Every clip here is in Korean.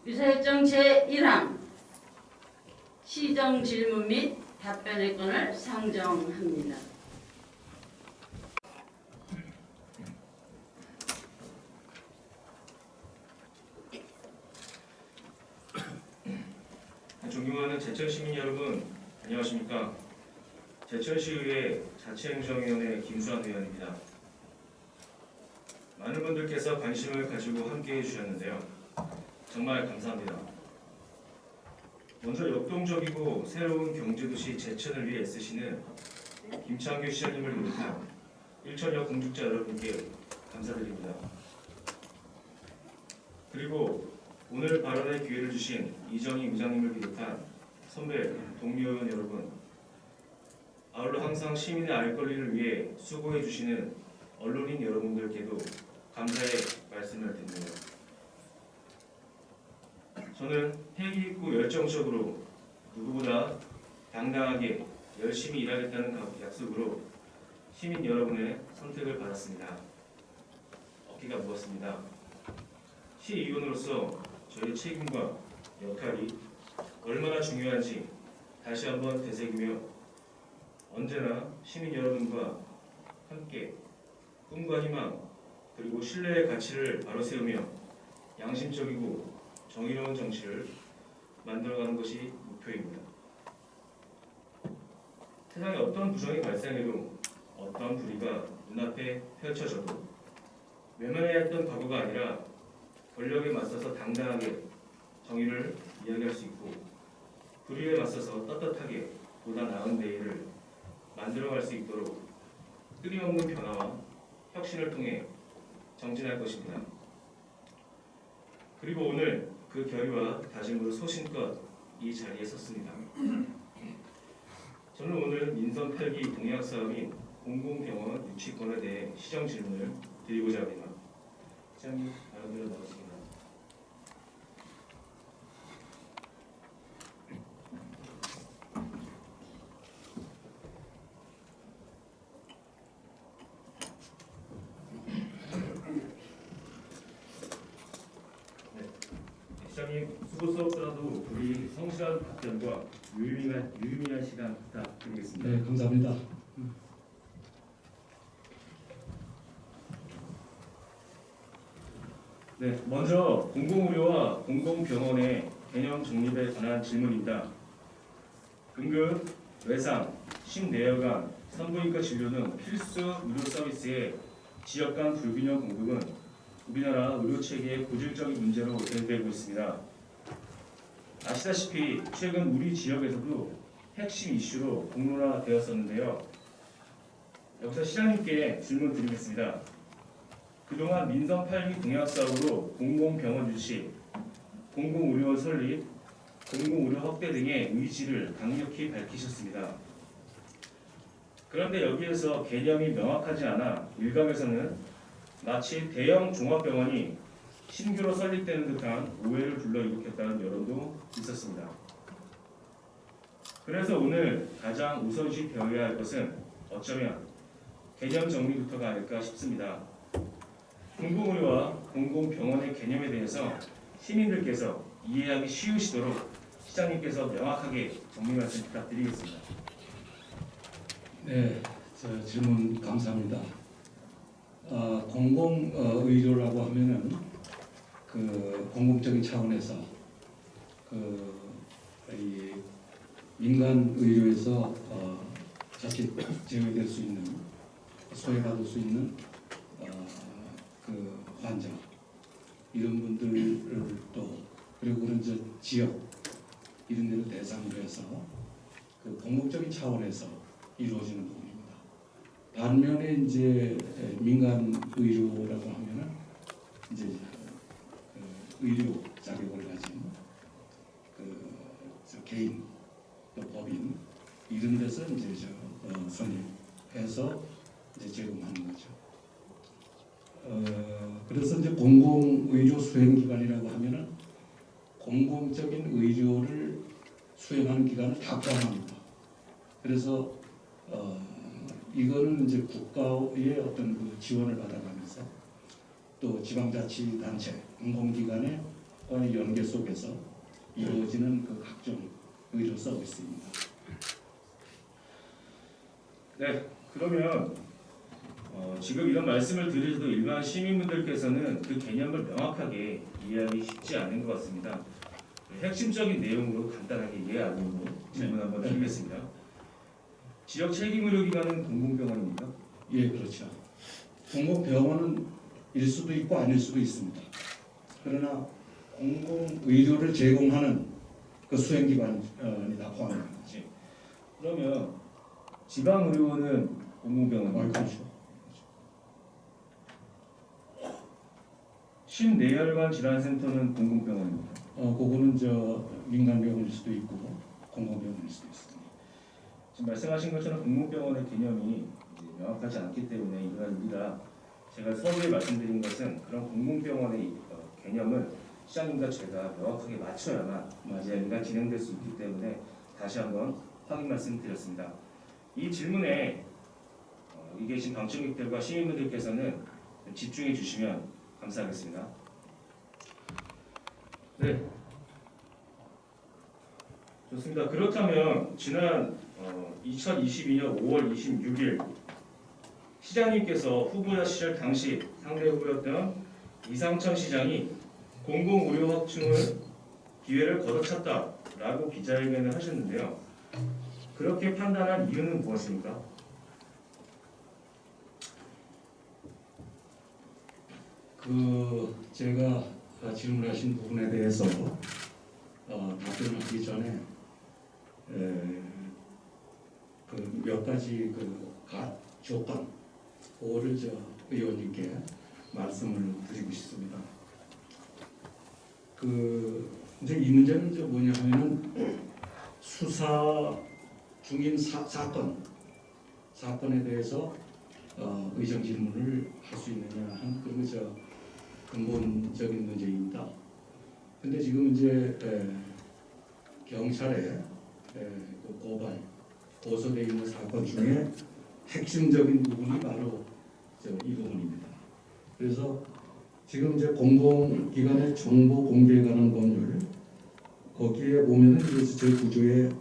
유사일정 제1항 시정 질문 및 답변의 건을 상정합니다. 존경하는 제천시민 여러분, 안녕하십니까? 제천시의회 자치행정위원회 김수환 의원입니다. 많은 분들께서 관심을 가지고 함께해 주셨는데요. 정말 감사합니다. 먼저 역동적이고 새로운 경제도시 제천을 위해 애쓰시는 김창규 시장님을 비롯한 일천역 공직자 여러분께 감사드립니다. 그리고 오늘 발언의 기회를 주신 이정희 의장님을 비롯한 선배, 동료 의원 여러분, 아울러 항상 시민의 알 권리를 위해 수고해 주시는 언론인 여러분들께도 감사의 말씀을 드립니다. 저는 패기 있고 열정적으로 누구보다 당당하게 열심히 일하겠다는 약속으로 시민 여러분의 선택을 받았습니다. 어깨가 무겁습니다. 시의원으로서 저의 책임과 역할이 얼마나 중요한지 다시 한번 되새기며 언제나 시민 여러분과 함께 꿈과 희망 그리고 신뢰의 가치를 바로 세우며 양심적이고 정의로운 정치를 만들어가는 것이 목표입니다. 세상에 어떤 부정이 발생해도 어떤 불의가 눈앞에 펼쳐져도 외면해야 했던 과거가 아니라 권력에 맞서서 당당하게 정의를 이야기할 수 있고 불의에 맞서서 떳떳하게 보다 나은 내일을 만들어갈 수 있도록 끊임없는 변화와 혁신을 통해 정진할 것입니다. 그리고 오늘 그 결의와 다짐으로 소신껏 이 자리에 섰습니다. 저는 오늘 민선 8기 공약 사업인 공공병원 유치권에 대해 시정 질문을 드리고자 합니다. 시장님, 발언들을 나누겠습니다. 시장님, 수고스럽더라도 우리 성실한 답변과 유의미한 시간 부탁드리겠습니다. 네, 감사합니다. 네, 먼저 공공의료와 공공병원의 개념 정립에 관한 질문입니다. 응급, 외상, 심내혈관, 산부인과 진료 등 필수 의료 서비스의 지역 간 불균형 공급은 우리나라 의료 체계의 고질적인 문제로 대두되고 있습니다. 아시다시피 최근 우리 지역에서도 핵심 이슈로 공론화되었었는데요. 여기서 시장님께 질문 드리겠습니다. 그동안 민선 8기 공약 사업으로 공공병원 유치, 공공의료원 설립, 공공의료 확대 등의 의지를 강력히 밝히셨습니다. 그런데 여기에서 개념이 명확하지 않아 일각에서는 마치 대형 종합병원이 신규로 설립되는 듯한 오해를 불러일으켰다는 여론도 있었습니다. 그래서 오늘 가장 우선시 되어야 할 것은 어쩌면 개념 정리부터가 아닐까 싶습니다. 공공의료와 공공병원의 개념에 대해서 시민들께서 이해하기 쉬우시도록 시장님께서 명확하게 정리 말씀 부탁드리겠습니다. 네, 저 질문 감사합니다. 공공의료라고 하면은 그 공공적인 차원에서 이 민간 의료에서 자칫 제외될 수 있는 소외받을 수 있는 그 환자 이런 분들을 또 그리고 그런 지역 이런 데를 대상으로 해서 그 공공적인 차원에서 이루어지는 부분입니다. 반면에 이제 민간 의료라고 하면은 이제 의료 자격을 가진 개인 또 법인 이런 데서 이제 선입해서 이제 제공하는 거죠. 그래서 이제 공공의료 수행기관이라고 하면은 공공적인 의료를 수행하는 기관을 다 포함합니다. 그래서 이거는 이제 국가의 어떤 그 지원을 받아가면서 또 지방자치단체, 공공기관의 연계 속에서 이루어지는 그 각종 의료 서비스입니다. 네, 그러면 지금 이런 말씀을 드려도 일반 시민분들께서는 그 개념을 명확하게 이해하기 쉽지 않은 것 같습니다. 핵심적인 내용으로 간단하게 이해하고 질문 한번 드리겠습니다. 지역 책임의료기관은 공공병원입니까? 예, 그렇죠. 공공병원은 일 수도 있고 아닐 수도 있습니다. 그러나 공공의료를 제공하는 그 수행기관이 다 포함됩니다. 그러면 지방의료원은 공공병원입니까? 그렇죠. 심내혈관 질환센터는 공공병원입니까? 그거는 민간병원일 수도 있고 공공병원일 수도 있습니다. 지금 말씀하신 것처럼 공공병원의 개념이 이제 명확하지 않기 때문에 이러한 제가 서두에 말씀드린 것은 그런 공공병원의 개념을 시장님과 제가 명확하게 맞춰야만 이야기가 진행될 수 있기 때문에 다시 한번 확인 말씀드렸습니다. 이 질문에 이 계신 방청객들과 시민분들께서는 집중해 주시면 감사하겠습니다. 네, 좋습니다. 그렇다면 지난 2022년 5월 26일 시장님께서 후보자 시절 당시 상대 후보였던 이상천 시장이 공공의료 확충을 기회를 걷어찼다라고 기자회견을 하셨는데요. 그렇게 판단한 이유는 무엇입니까? 제가 질문하신 부분에 대해서 답변하기 전에 몇 가지 조건 그거를 의원님께 말씀을 드리고 싶습니다. 이제 이 문제는 뭐냐면은 수사 중인 사건에 대해서 의정 질문을 할 수 있느냐 한 그런 근본적인 문제입니다. 근데 지금 이제 경찰에 고소되어 있는 사건 중에 핵심적인 부분이 바로 이 부분입니다. 그래서 지금 이제 공공기관의 정보 공개에 관한 법률 거기에 보면은 제9조의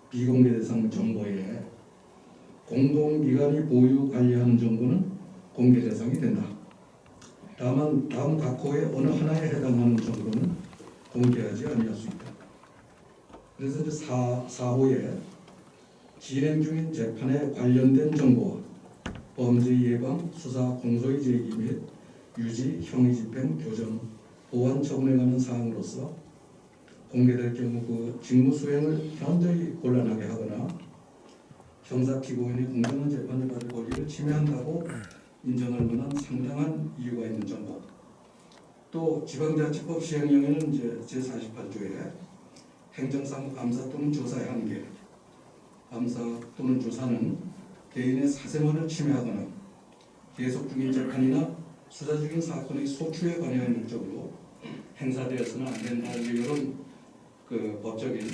비공개 대상 정보에 공공기관이 보유 관리하는 정보는 공개 대상이 된다. 다만 다음 각 호의 어느 하나에 해당하는 정보는 공개하지 아니할 수 있다. 그래서 이제 4호에 진행 중인 재판에 관련된 정보와 범죄 예방, 수사, 공소의 제기 및 유지, 형의 집행, 교정, 보완 처분에 관한 사항으로서 공개될 경우 그 직무 수행을 현저히 곤란하게 하거나 형사 피고인의 공정한 재판을 받을 권리를 침해한다고 인정할 만한 상당한 이유가 있는 정보. 또 지방자치법 시행령에는 이제 제48조에 행정상 감사 또는 조사의 한계, 감사 또는 조사는 개인의 사생활을 침해하거나 계속 중인 재판이나 수사 중인 사건의 소추에 관여한 목적으로 행사되어서는 안 된다. 이런 법적인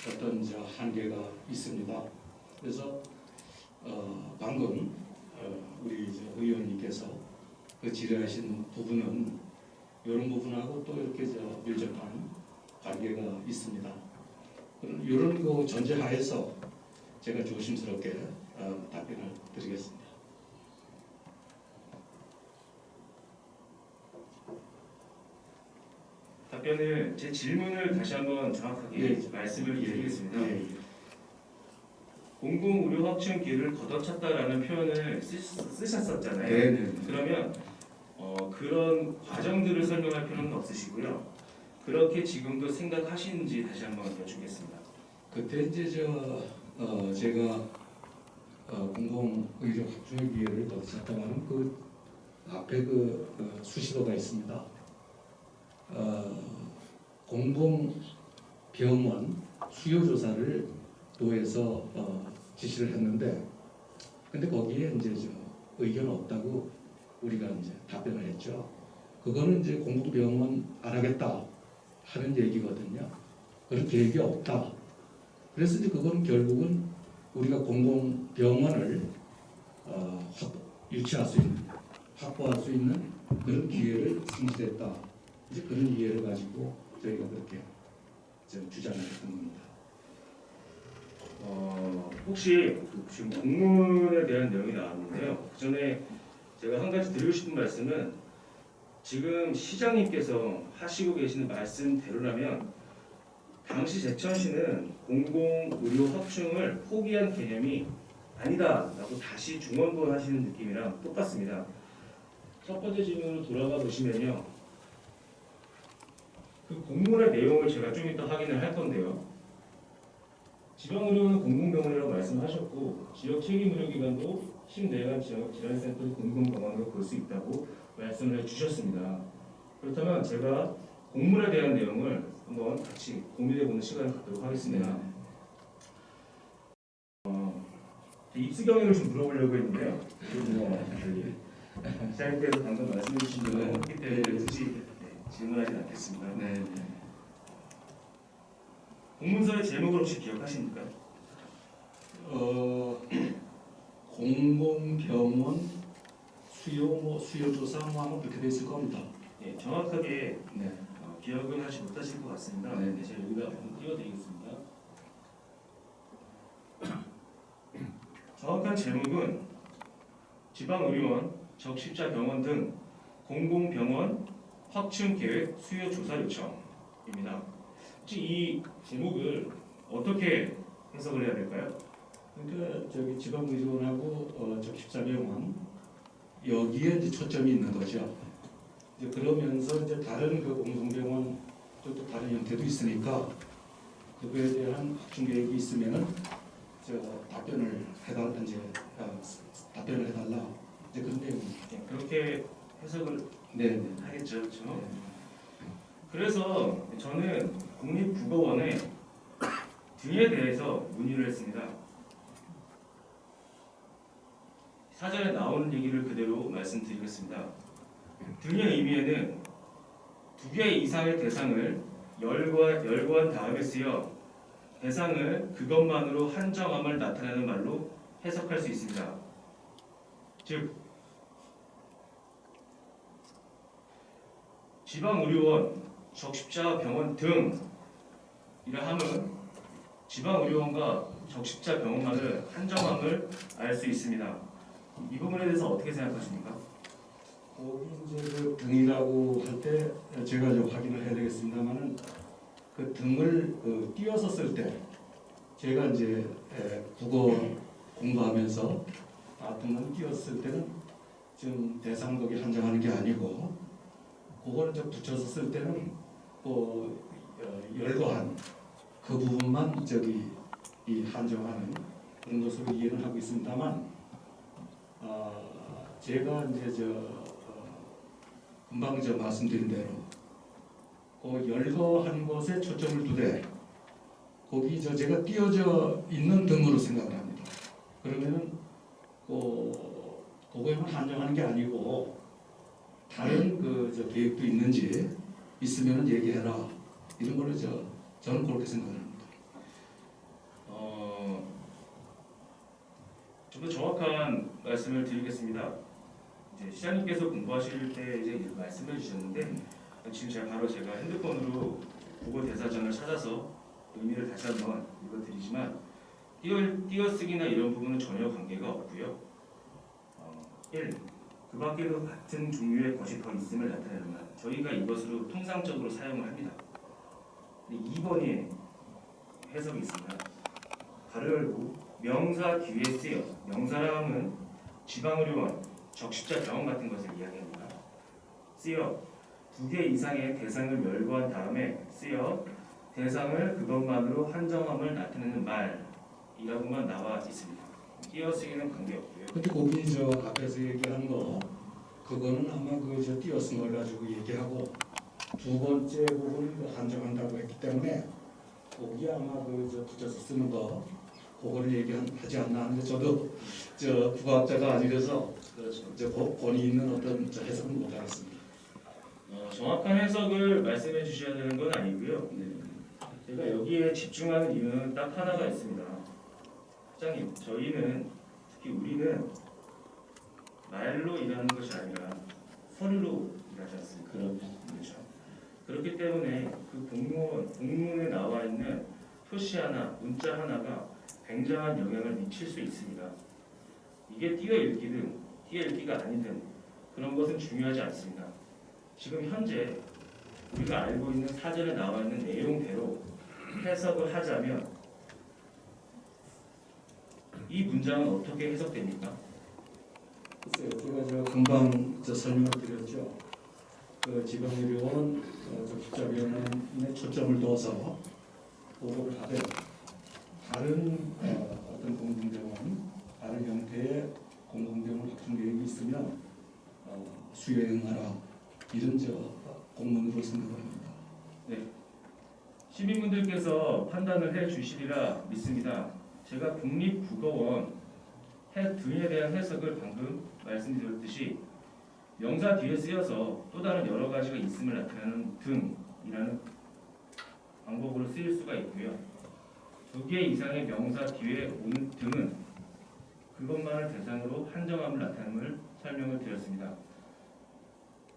어떤 한계가 있습니다. 그래서 방금 우리 의원님께서 질의하신 부분은 이런 부분하고 또 이렇게 밀접한 관계가 있습니다. 이런 전제하에서 제가 조심스럽게 답변을 드리겠습니다. 답변을 제 질문을 다시 한번 정확하게 말씀을 드리겠습니다. 공공의료 확충 기회를 걷어찼다라는 표현을 쓰셨었잖아요. 네. 그러면 그런 과정들을 설명할 필요는 없으시고요. 그렇게 지금도 생각하시는지 다시 한번 여쭙겠습니다. 그때 이제 제가 공공의료 확충의 기회를 걷어찼다고 하는 그 앞에 수식어가 있습니다. 공공병원 수요조사를 도에서 지시를 했는데, 근데 거기에 이제 의견 없다고 우리가 이제 답변을 했죠. 그거는 이제 공공병원 안 하겠다 하는 얘기거든요. 그런 계획이 없다. 그래서 이제 그건 결국은 우리가 공공병원을 유치할 수 있는, 확보할 수 있는 그런 기회를 상실했다. 이제 그런 이해를 가지고 저희가 그렇게 주장을 했던 겁니다. 혹시 지금 공문에 대한 내용이 나왔는데요. 그 전에 제가 한 가지 드리고 싶은 말씀은 지금 시장님께서 하시고 계시는 말씀대로라면 당시 제천시는 공공의료 확충을 포기한 개념이 아니다라고 다시 중언부언하시는 느낌이랑 똑같습니다. 첫 번째 질문으로 돌아가 보시면요. 그 공문의 내용을 제가 좀 이따 확인을 할 건데요. 지방의료원은 공공병원이라고 말씀하셨고 지역 책임의료기관도 14간 지역 질환센터를 공공병원으로 볼 수 있다고 말씀을 해주셨습니다. 그렇다면 제가 공문에 대한 내용을 한번 같이 고민해보는 시간을 갖도록 하겠습니다. 입수 경위를 좀 물어보려고 했는데요. 시장님께서 방금 말씀해주신 대로 했기 때문에 굳이 질문하지 않겠습니다. 네. 공문서의 제목을 혹시 기억하십니까? 공공병원 수요조사 하면 그렇게 돼 있을 겁니다. 네, 정확하게 네. 기억은 하지 못하실 것 같습니다. 네. 제가 여기다 한번 띄워드리겠습니다. 정확한 제목은 지방의료원, 적십자병원 등 공공병원 확충계획 수요조사 요청입니다. 혹시 이 제목을 어떻게 해석을 해야 될까요? 그러니까 저기 지방의료원하고 적십자병원 여기에 이제 초점이 있는 거죠. 이제 그러면서 이제 다른 그 공공병원 또 다른 형태도 있으니까 그거에 대한 확충 계획이 있으면은 답변을 해달라 이제 그런 내용입니다. 네, 그렇게 해석을 네. 하겠죠, 그렇죠? 그래서 저는 국립국어원에 등에 대해서 문의를 했습니다. 사전에 나오는 얘기를 그대로 말씀드리겠습니다. 등의 의미에는 2개 이상의 대상을 열거한 다음에 쓰여 대상을 그것만으로 한정함을 나타내는 말로 해석할 수 있습니다. 즉, 지방의료원, 적십자병원 등이라 함은 지방의료원과 적십자병원만을 한정함을 알 수 있습니다. 이 부분에 대해서 어떻게 생각하십니까? 거기 이제 그 등이라고 할 때 제가 좀 확인을 해야 되겠습니다만은 그 등을 띄어서 쓸 때 제가 이제 국어 공부하면서 등을 띄었을 때는 지금 대상극에 한정하는 게 아니고 그걸 이제 붙여서 쓸 때는 열거한 그 부분만 이 한정하는 그런 것으로 이해를 하고 있습니다만 제가 이제 금방 말씀드린 대로 그 열거한 것에 초점을 두되 거기 제가 띄어져 있는 등으로 생각을 합니다. 그러면은 그거에만 한정하는 게 아니고 다른 계획도 있는지 있으면은 얘기해라 이런 걸로 저는 그렇게 생각을 합니다. 좀 더 정확한 말씀을 드리겠습니다. 이제 시장님께서 공부하실 때 이제 말씀해 주셨는데 지금 제가 핸드폰으로 국어 대사전을 찾아서 의미를 다시 한번 읽어드리지만 띄어쓰기나 이런 부분은 전혀 관계가 없고요. 1. 그 밖에도 같은 종류의 것이 더 있음을 나타내는 말. 저희가 이것으로 통상적으로 사용을 합니다. 2번이 해석이 있습니다. 가로 열고 명사 뒤에 쓰여. 명사라 함은 지방의료원, 적십자병원 같은 것을 이야기합니다. 쓰여 2개 이상의 대상을 열거한 다음에 쓰여 대상을 그것만으로 한정함을 나타내는 말이라고만 나와 있습니다. 띄어쓰기는 관계없고요. 근데 거기 앞에서 얘기한 거 그거는 아마 띄어쓴 걸 가지고 얘기하고 두 번째 부분을 한정한다고 했기 때문에 거기 아마 붙여서 쓰는 거 그거를 얘기하지 않나 하는데 저도 국어학자가 아니라서 그렇죠. 권위 있는 어떤 해석은 못 하겠습니다. 정확한 해석을 말씀해 주셔야 되는 건 아니고요. 제가 여기에 집중하는 이유는 딱 하나가 있습니다. 사장님, 저희는 특히 우리는 말로 일하는 것이 아니라 서류로 일하지 않습니까? 그럼요. 그렇죠. 그렇기 때문에 그 공문에 나와 있는 표시 하나, 문자 하나가 굉장한 영향을 미칠 수 있습니다. 이게 띄어읽기든 띄어읽기가 아니든 그런 것은 중요하지 않습니다. 지금 현재 우리가 알고 있는 사전에 나와 있는 내용대로 해석을 하자면 이 문장은 어떻게 해석됩니까? 글쎄요, 제가 금방 설명을 드렸죠. 그 지방의료원 적십자병원에 초점을 둬서 보고를 하되 다른 어떤 공공병원, 다른 형태의 공공병원 확충 계획이 있으면 수요에 응하라 이런 공문으로 생각합니다. 네, 시민분들께서 판단을 해주시리라 믿습니다. 제가 국립국어원 등에 대한 해석을 방금 말씀드렸듯이 명사 뒤에 쓰여서 또 다른 여러 가지가 있음을 나타내는 등이라는 방법으로 쓰일 수가 있고요. 2개 이상의 명사 뒤에 오는 등은 그것만을 대상으로 한정함을 나타냄을 설명을 드렸습니다.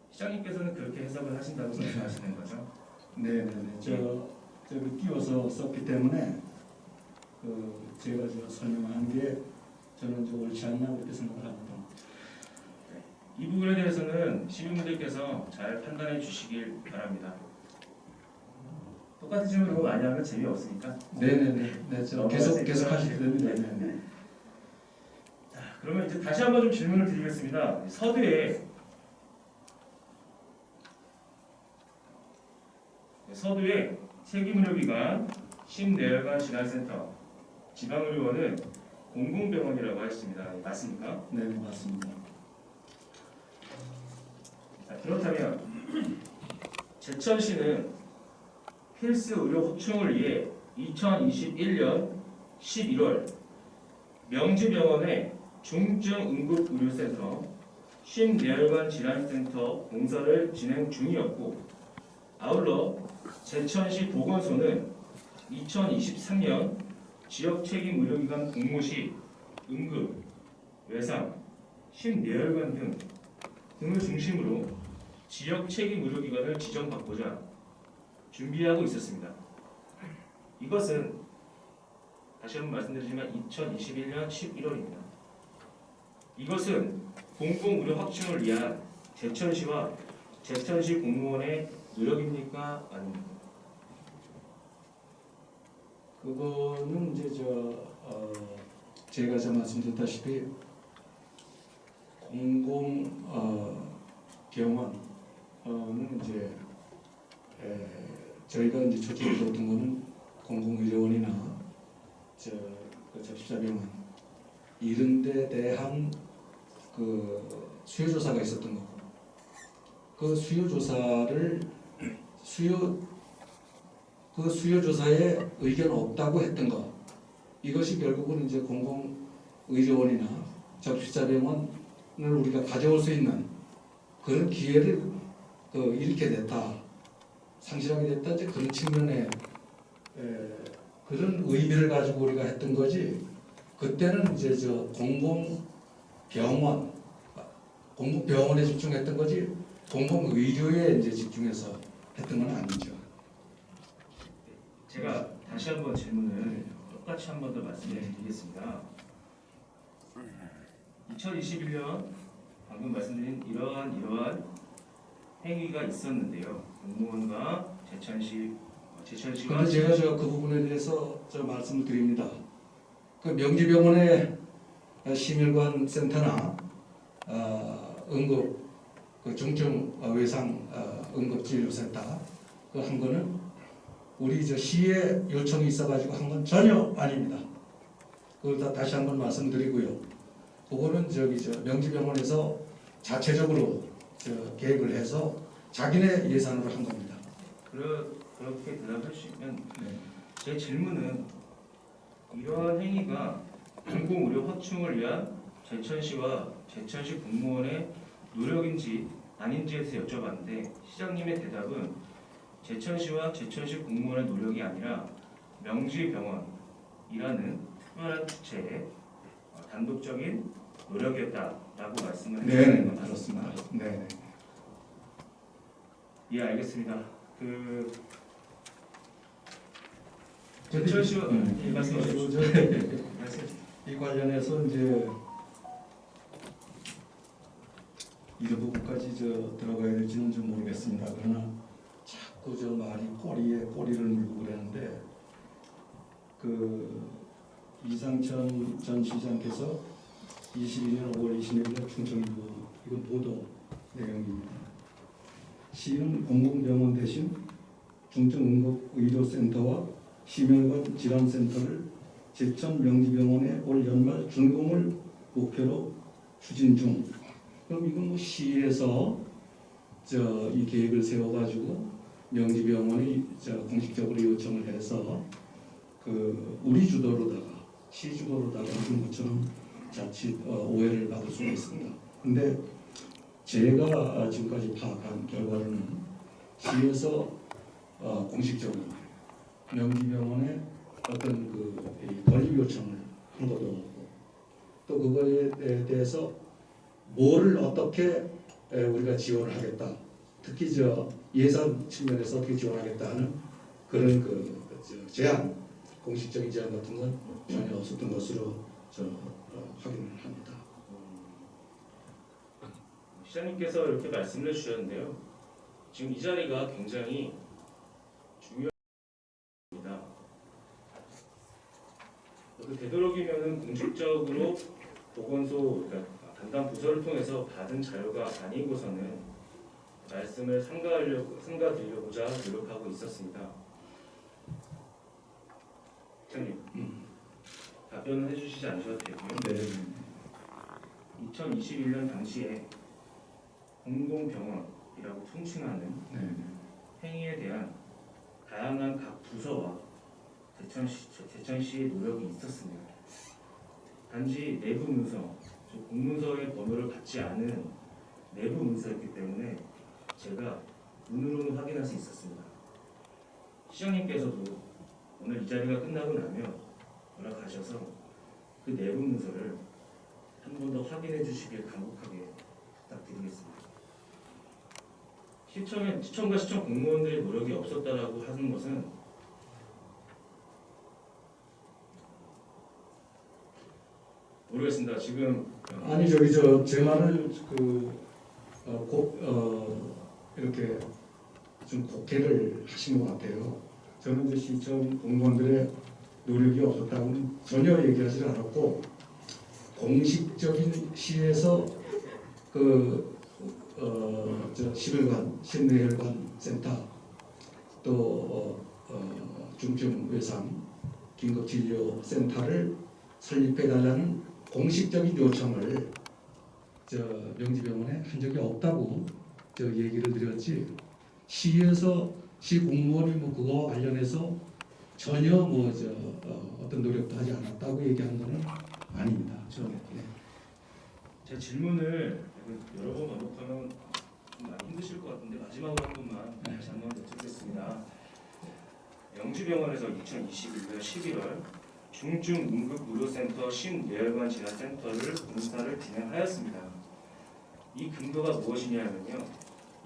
시장님께서는 그렇게 해석을 하신다고 말씀하시는 거죠? 네네네. 저기 띄워서 썼기 때문에 제가 설명한 게 저는 옳지 않나 그렇게 생각을 합니다. 이 부분에 대해서는 시민분들께서 잘 판단해 주시길 바랍니다. 똑같은 질문 너무 많이 하면 재미없으니까. 네네네. 네, 저 계속 하시기 때문에. 네네. 자, 그러면 이제 다시 한번 좀 질문을 드리겠습니다. 서두에 책임의료기관, 심내혈관 질환센터, 지방의료원은 공공병원이라고 하셨습니다. 맞습니까? 네, 맞습니다. 자, 그렇다면 제천시는 필수 의료 확충을 위해 2021년 11월 명지병원의 중증응급의료센터, 심내혈관 질환센터 공사를 진행 중이었고, 아울러 제천시 보건소는 2023년 지역책임의료기관 공모 시 응급, 외상, 심내혈관 등을 중심으로 지역책임의료기관을 지정받고자 준비하고 있었습니다. 이것은 다시 한번 말씀드리지만 2021년 11월입니다. 이것은 공공의료 확충을 위한 제천시와 제천시 공무원의 노력입니까? 아닙니까? 그거는 이제 제가 말씀드렸다시피 공공 병원은 이제 저희가 이제 초점을 뒀던 거는 공공의료원이나 접시자병원 이런 데 대한 수요조사가 있었던 거고, 그 수요조사에 의견 없다고 했던 것, 이것이 결국은 이제 공공의료원이나 접시자병원을 우리가 가져올 수 있는 그런 기회를 잃게 됐다, 상실하게 됐다, 이제 그런 측면에 그런 의미를 가지고 우리가 했던 거지. 그때는 이제 공공병원에 집중했던 거지 공공의료에 이제 집중해서 했던 건 아니죠. 제가 다시 한번 질문을 똑같이 한 번 더 말씀드리겠습니다. 2021년 방금 말씀드린 이러한 행위가 있었는데요. 공무원과 제천시가. 그런데 제가 그 부분에 대해서 말씀을 드립니다. 그 명지병원의 심혈관 센터나 응급 중증 외상 응급진료센터 한 거는 우리 시에 요청이 있어가지고 한 건 전혀 아닙니다. 그걸 다시 한번 말씀드리고요. 그거는 명지병원에서 자체적으로 계획을 해서 자기네 예산으로 한 겁니다. 그렇게 대답해 주시면 제 질문은 이러한 행위가 공공의료 확충을 위한 제천시와 제천시 공무원의 노력인지 아닌지에 대해서 여쭤봤는데, 시장님의 대답은 제천시와 제천시 공무원의 노력이 아니라 명지병원이라는 특별한 주체의 단독적인 노력이었다라고 말씀을 네, 해주시는 건 그렇습니다. 맞습니다. 네. 예, 알겠습니다. 그 제천시와 예, 말씀하십시오. 이 관련해서 이제 이런 부분까지 들어가야 될지는 좀 모르겠습니다. 그러나 자꾸 말이 꼬리에 꼬리를 물고 그러는데 그 이상천 전 시장께서 22년 5월 26일 충청일보 이건 보도 내용입니다. 시는 공공병원 대신 중증응급의료센터와 심혈관 질환센터를 제천 명지병원에 올 연말 준공을 목표로 추진 중. 그럼 이건 시에서 이 계획을 세워가지고 명지병원이 공식적으로 요청을 해서 그 우리 주도로다가 시 주도로다가 하는 것처럼 자칫 오해를 받을 수가 있습니다. 근데 제가 지금까지 파악한 결과로는 시에서 공식적으로 명지병원에 어떤 건립 요청을 한 것도 없고 또 그거에 대해서 뭐를 어떻게 우리가 지원을 하겠다. 특히 예산 측면에서 어떻게 지원하겠다 하는 그런 제안, 공식적인 제안 같은 건 전혀 없었던 것으로 확인을 합니다. 시장님께서 이렇게 말씀을 해주셨는데요. 지금 이 자리가 굉장히 중요합니다. 되도록이면 공식적으로 보건소 담당 부서를 통해서 받은 자료가 아니고서는 말씀을 삼가드리려고자 노력하고 있었습니다. 시장님, 답변을 해주시지 않으셔도 되고요. 네. 2021년 당시에 공공병원이라고 통칭하는 행위에 대한 다양한 각 부서와 제천시의 노력이 있었습니다. 단지 내부 문서, 공문서의 번호를 받지 않은 내부 문서였기 때문에 제가 눈으로는 확인할 수 있었습니다. 시장님께서도 오늘 이 자리가 끝나고 나면 돌아가셔서 그 내부 문서를 한 번 더 확인해 주시길 간곡하게 부탁드리겠습니다. 시청과 시청 공무원들의 노력이 없었다라고 하는 것은 모르겠습니다. 지금 아니 제 말을 이렇게 좀 곡해를 하신 것 같아요. 저는 시청 공무원들의 노력이 없었다고는 전혀 얘기하지 않았고 공식적인 시에서 심혈관 센터 또 중증외상 긴급진료센터를 설립해달라는 공식적인 요청을 명지병원에 한 적이 없다고 얘기를 드렸지 시에서 시 공무원이 그거와 관련해서 전혀 어떤 노력도 하지 않았다고 얘기한 거는 아닙니다. 제 질문을 여러 번 반복하면 좀 많이 힘드실 것 같은데 마지막으로 한 번만 다시 한번 여쭙겠습니다. 명지병원에서 2021년 11월 중증응급의료센터 심뇌혈관 질환센터를 공사를 진행하였습니다. 이 근거가 무엇이냐면요.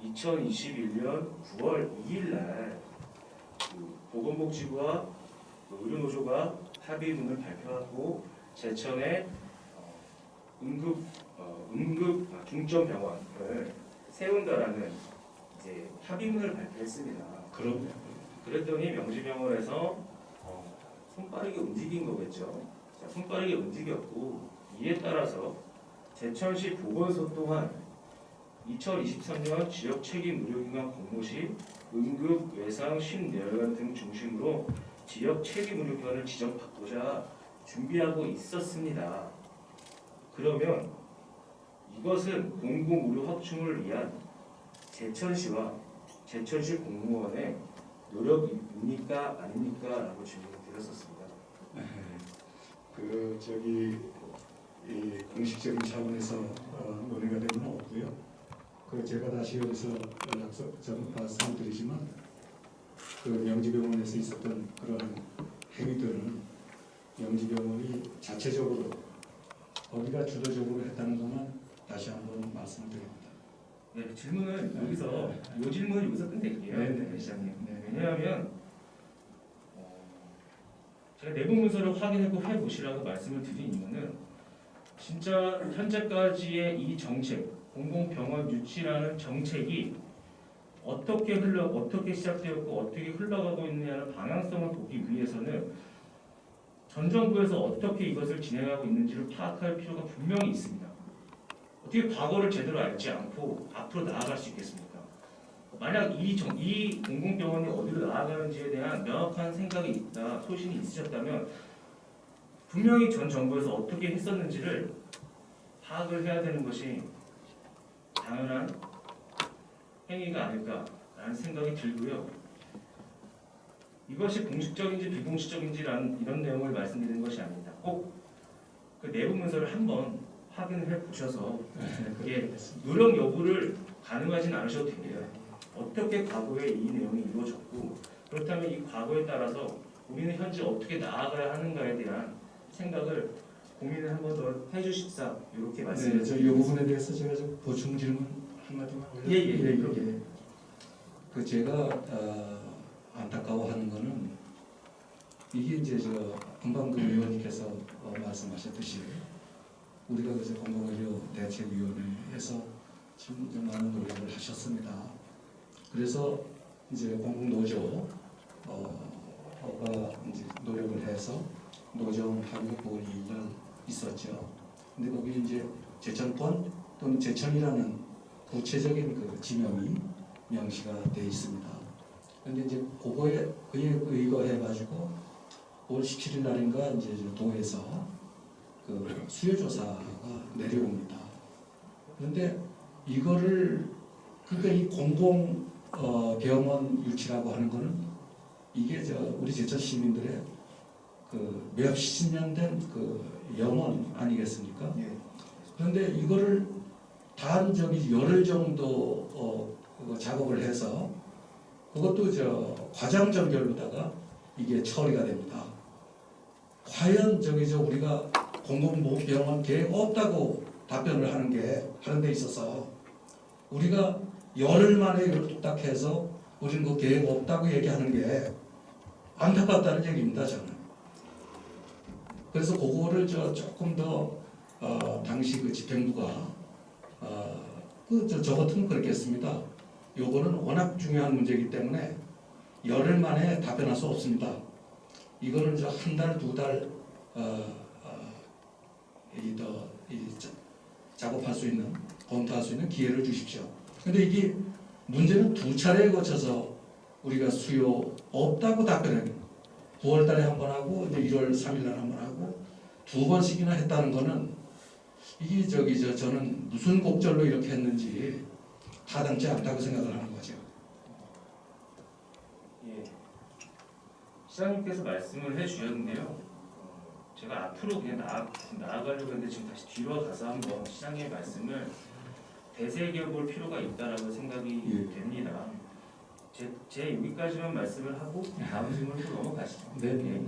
2021년 9월 2일 날 보건복지부와 의료노조가 합의문을 발표하고 제천에 중점병원을 세운다라는 이제 합의문을 발표했습니다. 그럼요. 그랬더니 명지병원에서 손빠르게 움직인 거겠죠. 자, 손빠르게 움직였고 이에 따라서 제천시 보건소 또한 2023년 지역 책임 의료기관 공모시 응급, 외상, 심뇌혈관 등 중심으로 지역 책임 의료기관을 지정받고자 준비하고 있었습니다. 그러면 이것은 공공의료 확충을 위한 제천시와 제천시 공무원의 노력입니까 아닙니까? 라고 질문을 드렸었습니다. 이 공식적인 차원에서 논의가 된 건 없고요. 제가 다시 여기서 말씀드리지만 명지병원에서 있었던 그러한 행위들은 명지병원이 자체적으로 거기가 주도적으로 했다는 것만 다시 한번 말씀드립니다. 네, 질문은 여기서 이 질문은 여기서 끝낼게요. 네. 시장님. 네. 왜냐하면 제가 내부 문서를 확인해 보시라고 말씀을 드린 이유는 진짜 현재까지의 이 정책, 공공병원 유치라는 정책이 어떻게 시작되었고 어떻게 흘러가고 있느냐는 방향성을 보기 위해서는 전 정부에서 어떻게 이것을 진행하고 있는지를 파악할 필요가 분명히 있습니다. 어떻게 과거를 제대로 알지 않고 앞으로 나아갈 수 있겠습니까? 만약 이 공공병원이 어디로 나아가는지에 대한 명확한 생각이 있다, 소신이 있으셨다면 분명히 전 정부에서 어떻게 했었는지를 파악을 해야 되는 것이 당연한 행위가 아닐까라는 생각이 들고요. 이것이 공식적인지 비공식적인지라는 이런 내용을 말씀드리는 것이 아닙니다. 꼭 그 내부 문서를 한번 확인을 해 보셔서 그게 노력 여부를 가늠하진 않으셔도 됩니다. 어떻게 과거에 이 내용이 이루어졌고 그렇다면 이 과거에 따라서 우리는 현재 어떻게 나아가야 하는가에 대한 생각을 고민을 한 번 더 해주십사 이렇게 네, 말씀을 저이 부분에 대해서 제가 좀 보충 질문 한마디만 예. 그 제가 안타까워하는 거는 이게 이제 저 금방금 의원님께서 말씀하셨듯이 우리가 그저 공공의료 대책위원회에서 지금 좀 많은 노력을 하셨습니다. 그래서 이제 공공노조 가 이제 노력을 해서 노정 합의 본의가 있었죠. 근데 거기 이제 제천권 또는 제천이라는 구체적인 그 지명이 명시가 돼 있습니다. 그런데 이제 그거에 의거해가지고 5월 17일 날인가 이제 도에서 그 수요조사가 내려옵니다. 그런데 이거를 그러니까 이 공공 병원 유치라고 하는 거는 이게 우리 제천 시민들의 그 몇십 년 된 그 영혼 아니겠습니까? 예. 그런데 이거를 단 열흘 정도 작업을 해서 그것도 과장 전결로다가 이게 처리가 됩니다. 과연 우리가 공공병원 계획 없다고 답변을 하는 데 있어서 우리가 열흘 만에 이걸 뚝딱 해서 우리는 그 계획 없다고 얘기하는 게 안타깝다는 얘기입니다, 저는. 그래서 그거를 조금 더 당시 그 집행부가 저 같으면 그렇겠습니다. 요거는 워낙 중요한 문제이기 때문에 열흘 만에 답변할 수 없습니다. 이거는 한 달, 두 달 작업할 수 있는, 검토할 수 있는 기회를 주십시오. 근데 이게 문제는 두 차례에 거쳐서 우리가 수요 없다고 답변해요. 9월 달에 한 번 하고 이제 1월 3일 날 한 번 하고 두 번씩이나 했다는 거는 이게 저는 무슨 곡절로 이렇게 했는지 타당치 않다고 생각을 하는 거죠. 예. 시장님께서 말씀을 해주셨는데요. 제가 앞으로 그냥 나아가려고 했는데 지금 다시 뒤로 가서 한번 시장님의 말씀을 되새겨볼 필요가 있다라고 생각이 됩니다. 제 여기까지만 말씀을 하고 다음 질문으로 넘어가시죠. 네.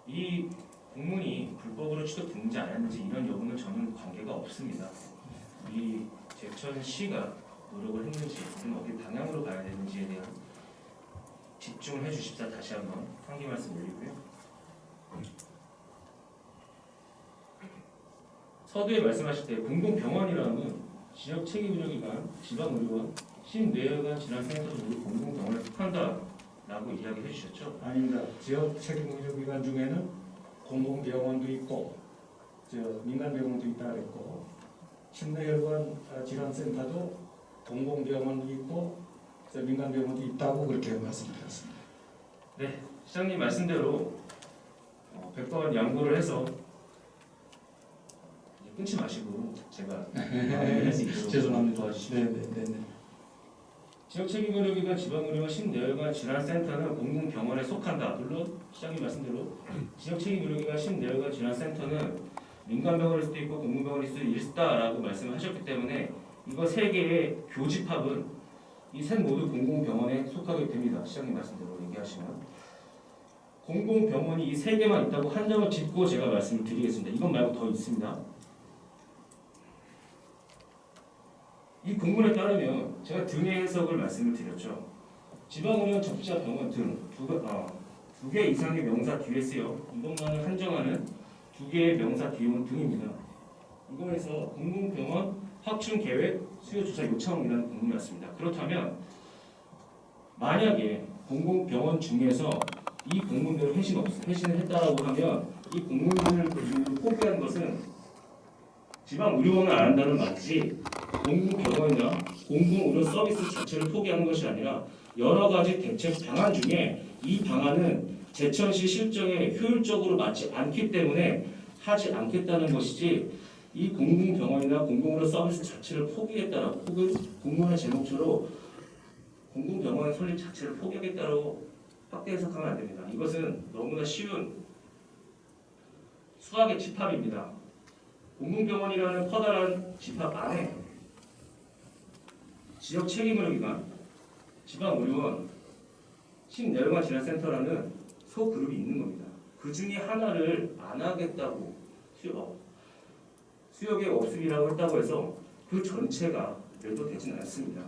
이 공문이 불법으로 취득됐는지 안 했는지 이런 여부는 저는 관계가 없습니다. 이 제천시가 노력을 했는지 어디 방향으로 가야 되는지에 대한 집중을 해주십사 다시 한번 상기 말씀 올리고요. 서두에 말씀하실 때 공공병원이라는 지역 책임의료기관, 지방의료원, 심뇌혈관 질환센터 등 공공병원에 속한다라고 이야기해 주셨죠? 아닙니다. 지역 책임의료기관 중에는 공공병원도 있고 민간병원도 있다 그랬고 심뇌혈관 질환센터도 공공병원도 있고 민간병원도 있다고 그렇게 말씀드렸습니다. 네, 시장님 말씀대로 100번 양보를 해서 이제 끊지 마시고 제가 할 수 있도록 죄송합니다. 도와주십시오. 네. 지역 책임의료기관, 지방의료원, 심뇌혈관 질환센터는 공공병원에 속한다. 물론 시장님 말씀대로 지역 책임의료기관, 심뇌혈관 질환센터는 민간병원일 수도 있고 공공병원일 수도 있다라고 말씀하셨기 때문에 이거 세 개의 교집합은 이 셋 모두 공공병원에 속하게 됩니다. 시장님 말씀대로 얘기하시면 공공병원이 이 세 개만 있다고 한정을 짓고 제가 말씀을 드리겠습니다. 이것 말고 더 있습니다. 이 공문에 따르면 제가 등의 해석을 말씀을 드렸죠. 지방의료원 적자 병원 두 개 이상의 명사 뒤에 쓰여 이것만을 한정하는 두 개의 명사 뒤에 온 등입니다. 이거에서 공공병원 확충 계획 수요 조사 요청이라는 공문이었습니다. 그렇다면 만약에 공공병원 중에서 이 공문대로 회신을 했다라고 하면 이 공문을 포기한 것은 지방의료원을 안 한다는 말이지 공공병원이나 공공의료 서비스 자체를 포기하는 것이 아니라 여러 가지 대책 방안 중에 이 방안은 제천시 실정에 효율적으로 맞지 않기 때문에 하지 않겠다는 것이지 이 공공병원이나 공공의료 서비스 자체를 포기했다라고 혹은 공문의 제목처럼 공공병원 설립 자체를 포기하겠다고 확대 해석하면 안 됩니다. 이것은 너무나 쉬운 수학의 집합입니다. 공공병원이라는 커다란 집합 안에 지역 책임의료기관, 지방의료원, 신내용화 질환센터라는 소그룹이 있는 겁니다. 그 중에 하나를 안 하겠다고 수역의 없음이라고 했다고 해서 그 전체가 매도되지는 않습니다.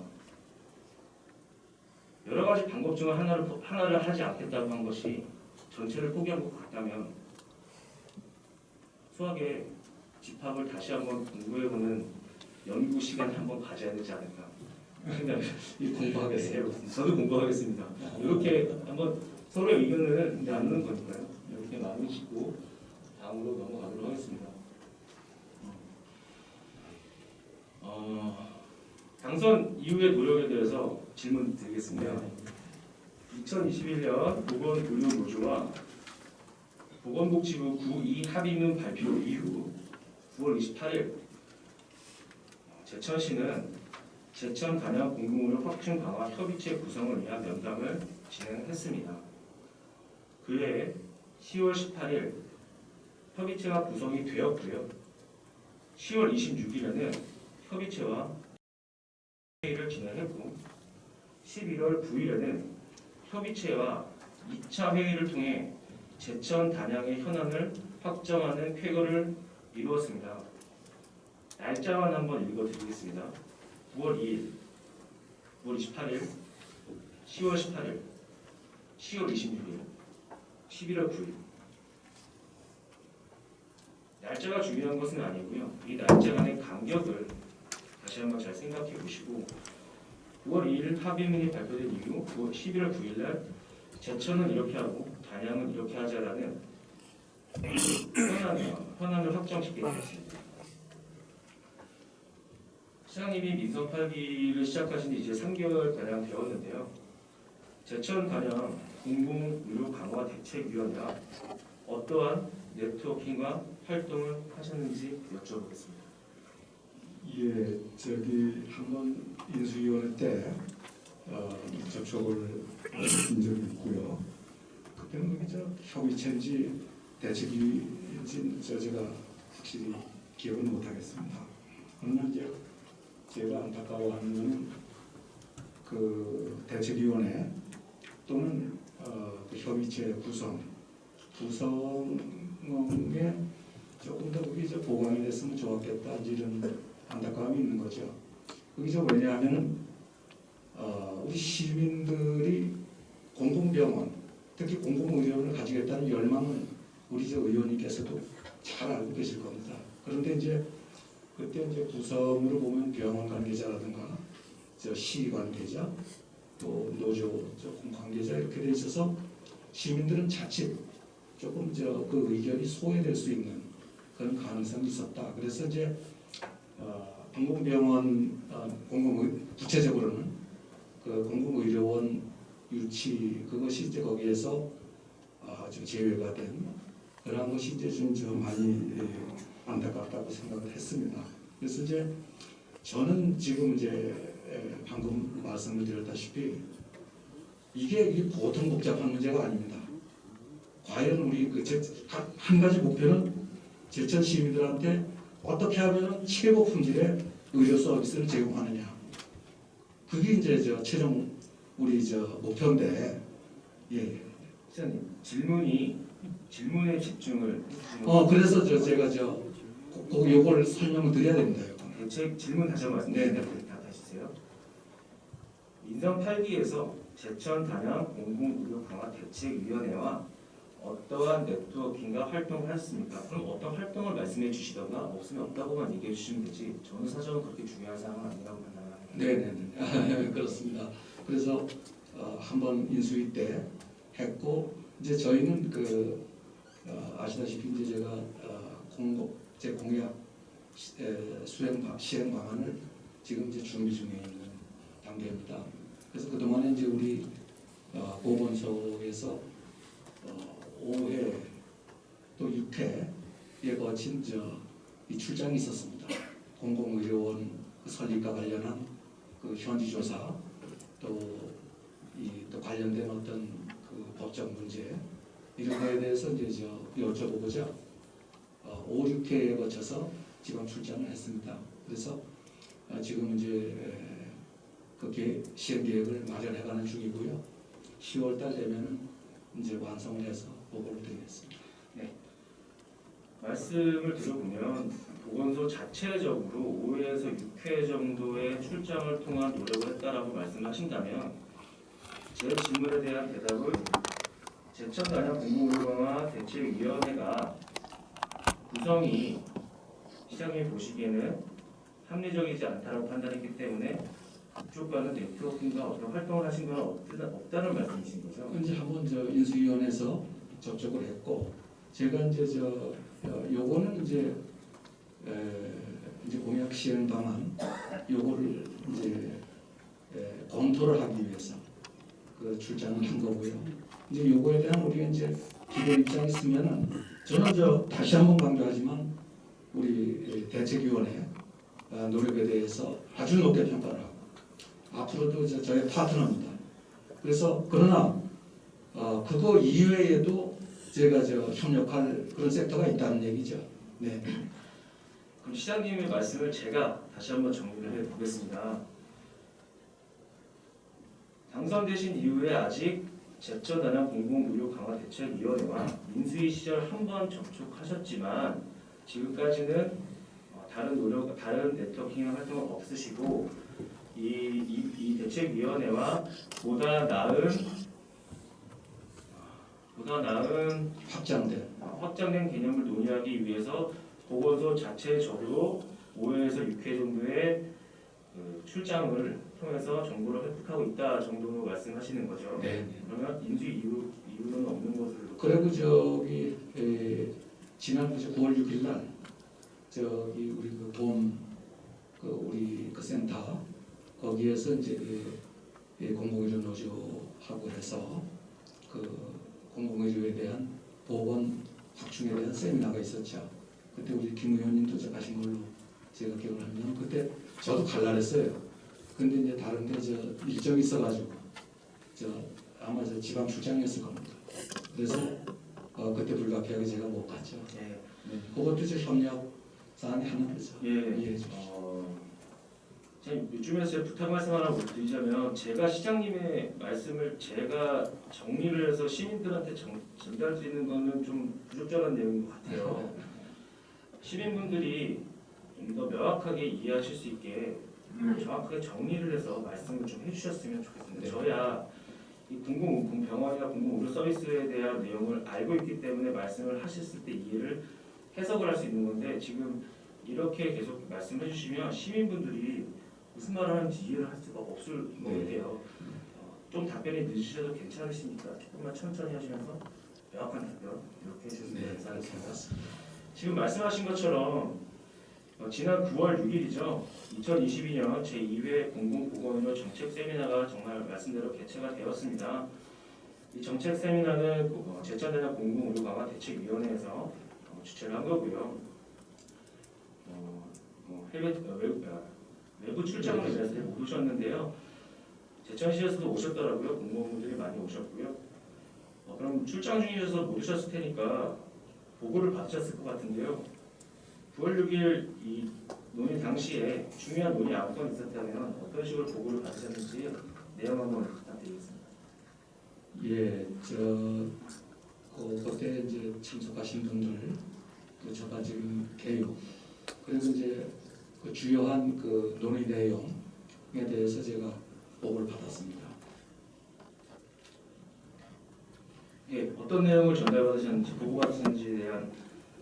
여러 가지 방법 중 하나를 하지 않겠다고 한 것이 전체를 포기한 것 같다면 수학의 집합을 다시 한번 공부해보는 연구 시간 한번 가져야 되지 않을까 공부하겠어요. 저도 공부하겠습니다. 이렇게 한번 서로의 의견을 나누는 거니까요. 이렇게 마음을 짚고 다음으로 넘어가도록 하겠습니다. 당선 이후의 노력에 대해서 질문 드리겠습니다. 2021년 보건의료노조와 보건복지부 9.2 합의문 발표 이후 9월 28일 제천시는 제천 단양 공공의료 확충 강화 협의체 구성을 위한 면담을 진행했습니다. 그해 10월 18일 협의체가 구성이 되었고요. 10월 26일에는 협의체와 회의를 진행했고 11월 9일에는 협의체와 2차 회의를 통해 제천 단양의 현안을 확정하는 쾌거를 이루었습니다. 날짜만 한번 읽어드리겠습니다. 9월 2일, 9월 28일, 10월 18일, 10월 26일, 11월 9일. 날짜가 중요한 것은 아니고요. 이 날짜 간의 간격을 다시 한번 잘 생각해 보시고 9월 2일 합의문이 발표된 이후 11월 9일 날 제천은 이렇게 하고 단양은 이렇게 하자라는 현안을 확정시키겠습니다. 시장님이 민선 8기를 시작하신 지 이제 3개월 가량 되었는데요. 제천 단양 공공의료 강화 대책위원회와 어떠한 네트워킹과 활동을 하셨는지 여쭤보겠습니다. 예, 한번 인수위원회 때 접촉을 한 적이 있고요. 그때는 그게 협의체인지 대책위인지 제가 확실히 기억은 못하겠습니다. 그러나 이제 제가 안타까워하는 것은 그 대책위원회 또는 그 협의체 구성에 조금 더 그게 보강이 됐으면 좋았겠다 이런 안타까움이 있는 거죠. 그게 왜냐하면 우리 시민들이 공공병원, 특히 공공의료원을 가지겠다는 열망은 우리 의원님께서도 잘 알고 계실 겁니다. 그런데 그때 구성으로 보면 병원 관계자라든가 시 관계자, 또 노조 관계자 이렇게 돼 있어서 시민들은 자칫 조금 그 의견이 소외될 수 있는 그런 가능성이 있었다. 그래서 공공병원, 구체적으로는 그 공공의료원 유치 그것이 거기에서 좀 제외가 된 그런 것이 좀 많이 안타깝다고 생각을 했습니다. 그래서 저는 지금 방금 말씀을 드렸다시피 이게 보통 복잡한 문제가 아닙니다. 과연 우리 한 가지 목표는 제천 시민들한테 어떻게 하면 최고 품질의 의료 서비스를 제공하느냐. 그게 최종 우리 목표인데. 예. 시장님 질문에 집중을. 그래서 제가 요걸 설명을 드려야 됩니다. 제 질문 다시 한번 말씀드립니다. 보세요. 인선 8기에서 제천 단양 공공의료 강화 대책위원회와 어떠한 네트워킹과 활동을 하셨습니까? 그럼 어떤 활동을 말씀해 주시던가 없으면 없다고만 얘기해 주시면 되지. 저는 사정은 그렇게 중요한 사항은 아니라고 판단합니다. 네네 그렇습니다. 그래서 한번 인수위 때 했고 이제 저희는 아시다시피 이제 제가 제 공약 시행 방안을 지금 이제 준비 중에 있는 단계입니다. 그래서 그 동안에 이제 우리 보건소에서 5회 또 6회에 거친 이 출장이 있었습니다. 공공의료원 설립과 관련한 현지 조사 또 관련된 어떤 법적 문제 이런 거에 대해서 이제 여쭤보고자 5, 6회에 거쳐서 지방 출장을 했습니다. 그래서 지금 이제 시행 계획을 마련해가는 중이고요. 10월달 되면 이제 완성을 해서 보고를 드리겠습니다. 말씀을 들어보면 보건소 자체적으로 5회에서 6회 정도의 출장을 통한 노력을 했다라고 말씀하신다면 제 질문에 대한 대답은 제천 단양 공공의료강화 대책위원회가 구성이 시장님이 보시기에는 합리적이지 않다라고 판단했기 때문에 그쪽과는 네트워킹과 어떤 활동을 하신 건 없다는 말씀이신 거죠? 이제 한번 인수위원회에서 접촉을 했고 제가 이제 요거는 이제 공약 시행 방안 요거를 이제 검토를 하기 위해서 출장을 한 거고요. 이제 요거에 대한 우리가 이제 기본 입장이 있으면은 저는 다시 한번 강조하지만 우리 대책위원회 노력에 대해서 아주 높게 평가를 하고 앞으로도 저의 파트너입니다. 그래서 그러나 그거 이외에도 제가 협력할 그런 섹터가 있다는 얘기죠. 네. 그럼 시장님의 말씀을 제가 다시 한번 정리를 해보겠습니다. 당선되신 이후에 아직 제천 단양 공공의료 강화 대책위원회와 인수위 시절 한 번 접촉하셨지만 지금까지는 다른 네트워킹 활동은 없으시고 이 대책위원회와 보다 나은 확장된 개념을 논의하기 위해서 보건소 자체적으로 5회에서 6회 정도의 출장을 통해서 정보를 획득하고 있다 정도로 말씀하시는 거죠. 네. 그러면 인수 이유는 없는 것으로. 그리고 지난 9월 6일 날 우리 우리 센터 거기에서 이제 공공의료 노조하고 해서 공공의료에 대한 보건 확충에 대한 세미나가 있었죠. 그때 우리 김 의원님도 가신 걸로 제가 기억을 하면 그때 저도 갈라했어요. 근데 이제 다른데 일정이 있어가지고 아마 지방 출장이었을 겁니다. 그래서 그때 불가피하게 제가 못 갔죠. 네. 그것도 협력 사안이 하나죠. 예. 요즘에 부탁 말씀 하나 드리자면 제가 시장님의 말씀을 제가 정리를 해서 시민들한테 전달드리는 거는 좀 부적절한 내용인 것 같아요. 시민분들이 좀 더 명확하게 이해하실 수 있게 정확하게 정리를 해서 말씀을 좀 해주셨으면 좋겠습니다. 네. 저야 이 병원이나 공공의료 서비스에 대한 내용을 알고 있기 때문에 말씀을 하셨을 때 이해를 해석을 할 수 있는 건데 지금 이렇게 계속 말씀해 주시면 시민분들이 무슨 말을 하는지 이해를 할 수가 없을 거예요. 좀 답변이 늦으셔도 괜찮으시니까 조금만 천천히 하시면서 명확한 답변 이렇게 해주시면 감사하겠습니다. 지금 말씀하신 것처럼 지난 9월 6일이죠. 2022년 제2회 공공보건의료 정책 세미나가 정말 말씀대로 개최가 되었습니다. 이 정책 세미나는 제천 단양 공공의료 강화 대책위원회에서 주최를 한 거고요. 외부 출장을 위해서 못 오셨는데요. 제천시에서도 오셨더라고요. 공무원분들이 많이 오셨고요. 그럼 출장 중이셔서 못 오셨을 테니까 보고를 받으셨을 것 같은데요. 9월 6일 이 논의 당시에 중요한 논의 안건이 있었다면 어떤 식으로 보고를 받으셨는지 내용 한번 부탁드리겠습니다. 예, 그때 이제 참석하신 분들 또 제가 지금 개요 그리고 이제 주요한 논의 내용 대해서 제가 보고를 받았습니다. 예, 어떤 내용을 전달받으셨는지 보고 받으셨는지에 대한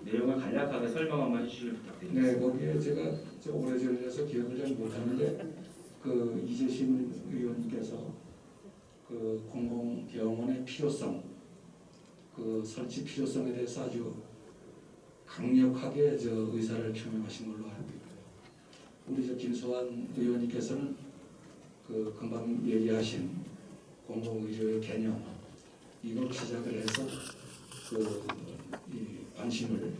내용을 간략하게 설명 한번 해주시길 부탁드립니다. 네, 거기에 제가 오래전에서 기억을 잘 못하는데 그 이재신 의원님께서 그 공공병원의 필요성, 그 설치 필요성에 대해서 아주 강력하게 의사를 표명하신 걸로 알고 있고요. 우리 김수환 의원님께서는 그 금방 얘기하신 공공의료의 개념 이걸 시작을 해서 이 관심을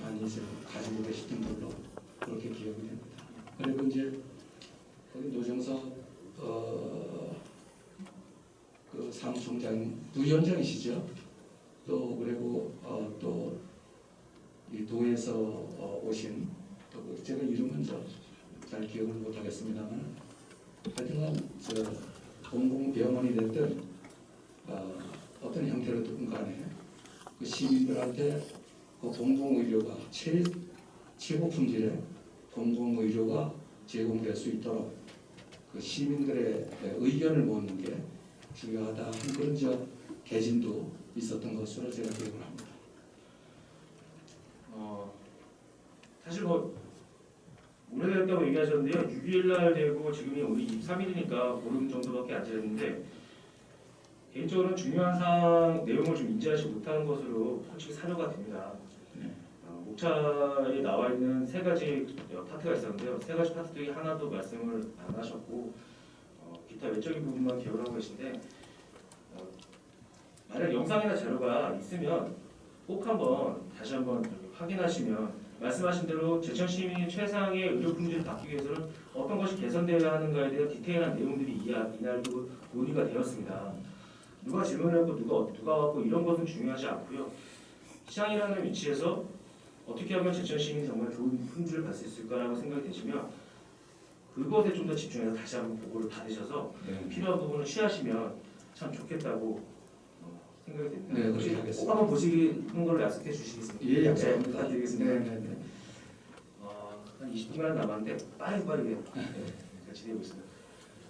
많이 가지고 계시던 걸로 그렇게 기억이 됩니다. 그리고 이제 거기 노정석 그 사무총장 부위원장이시죠. 또 그리고 또 이 도에서 오신 또 제가 이름은 잘 기억을 못하겠습니다만 하여튼간 공공병원이 됐든 어떤 형태로든 간에 그 시민들한테 그 공공의료가 최고 품질의 공공의료가 제공될 수 있도록 그 시민들의 의견을 모으는 게 중요하다 하는 그런 개진도 있었던 것으로 제가 기억을 합니다. 사실 오래됐다고 얘기하셨는데요. 6일 날 되고 지금이 오늘 23일이니까 보름 정도밖에 안 지났는데 개인적으로는 중요한 사항 내용을 좀 인지하지 못하는 것으로 솔직히 사료가 됩니다. 목차에 나와 있는 세 가지 파트가 있었는데요. 세 가지 파트 중에 하나도 말씀을 안 하셨고 기타 외적인 부분만 기억을 하고 계신데 만약 영상이나 자료가 있으면 꼭 다시 한번 확인하시면 말씀하신 대로 제천 시민이 최상의 의료 품질을 받기 위해서는 어떤 것이 개선되어야 하는가에 대한 디테일한 내용들이 이날도 논의가 되었습니다. 누가 질문을 했고 누가 왔고 이런 것은 중요하지 않고요. 시장이라는 위치에서 어떻게 하면 제천 시민이 정말 좋은 품질을 받을 수 있을까라고 생각이 되시면 그것에 좀 더 집중해서 다시 한번 보고를 받으셔서 필요한 부분을 취하시면 참 좋겠다고 생각이 됩니다. 네, 혹시 그렇게 하겠습니다. 꼭 한번 보시는 걸로 약속해 주시겠습니까? 예, 약속합니다. 부탁드리겠습니다. 네. 한 20분간 남았는데 빠르게 같이 되어보겠습니다.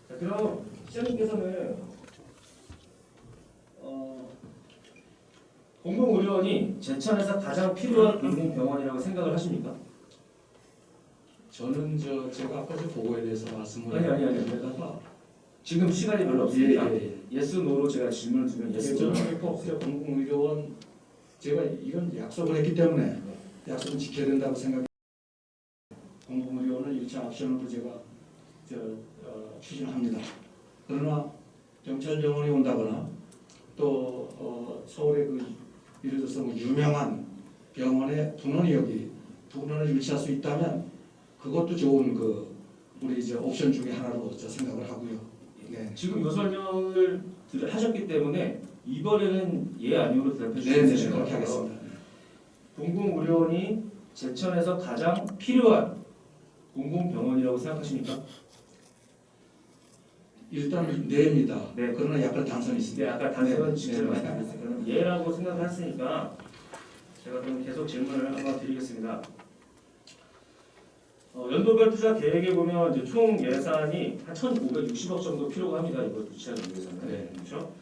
자, 그럼 시장님께서는 공공의료원이 제천에서 가장 필요한 공공병원이라고 생각을 하십니까? 저는 제가 아까 보고에 대해서 말씀을 아니. 했다가 지금 시간이 별로 없습니다. 예. 예스 노로 제가 질문을 드리면 예스 노로. 저는 꼭 공공의료원 제가 이건 약속을 했기 때문에 약속은 지켜야 된다고 생각합니다. 공공의료원을 1차 옵션으로 제가 추진합니다. 그러나 경찰병원이 온다거나 또 서울의 예를 들어서 유명한 병원의 분원을 유치할 수 있다면 그것도 좋은 우리 옵션 중에 하나로 생각을 하고요. 네. 지금 이 설명을 하셨기 때문에 이번에는 예 아니오로 대답해 네, 주시면 그렇게 하겠습니다. 공공의료원이 제천에서 가장 필요한 공공병원이라고 생각하십니까? 일단 네입니다. 네. 그러나 약간 단선이 있습니다. 네, 아까 단순한 네. 직접 네. 말씀드렸으니까 예라고 생각을 했으니까 제가 그럼 계속 질문을 한번 드리겠습니다. 연도별 투자 계획에 보면 이제 총 예산이 한 1,560억 정도 필요가 합니다. 이걸 유치하기 위해서는. 네. 그렇죠?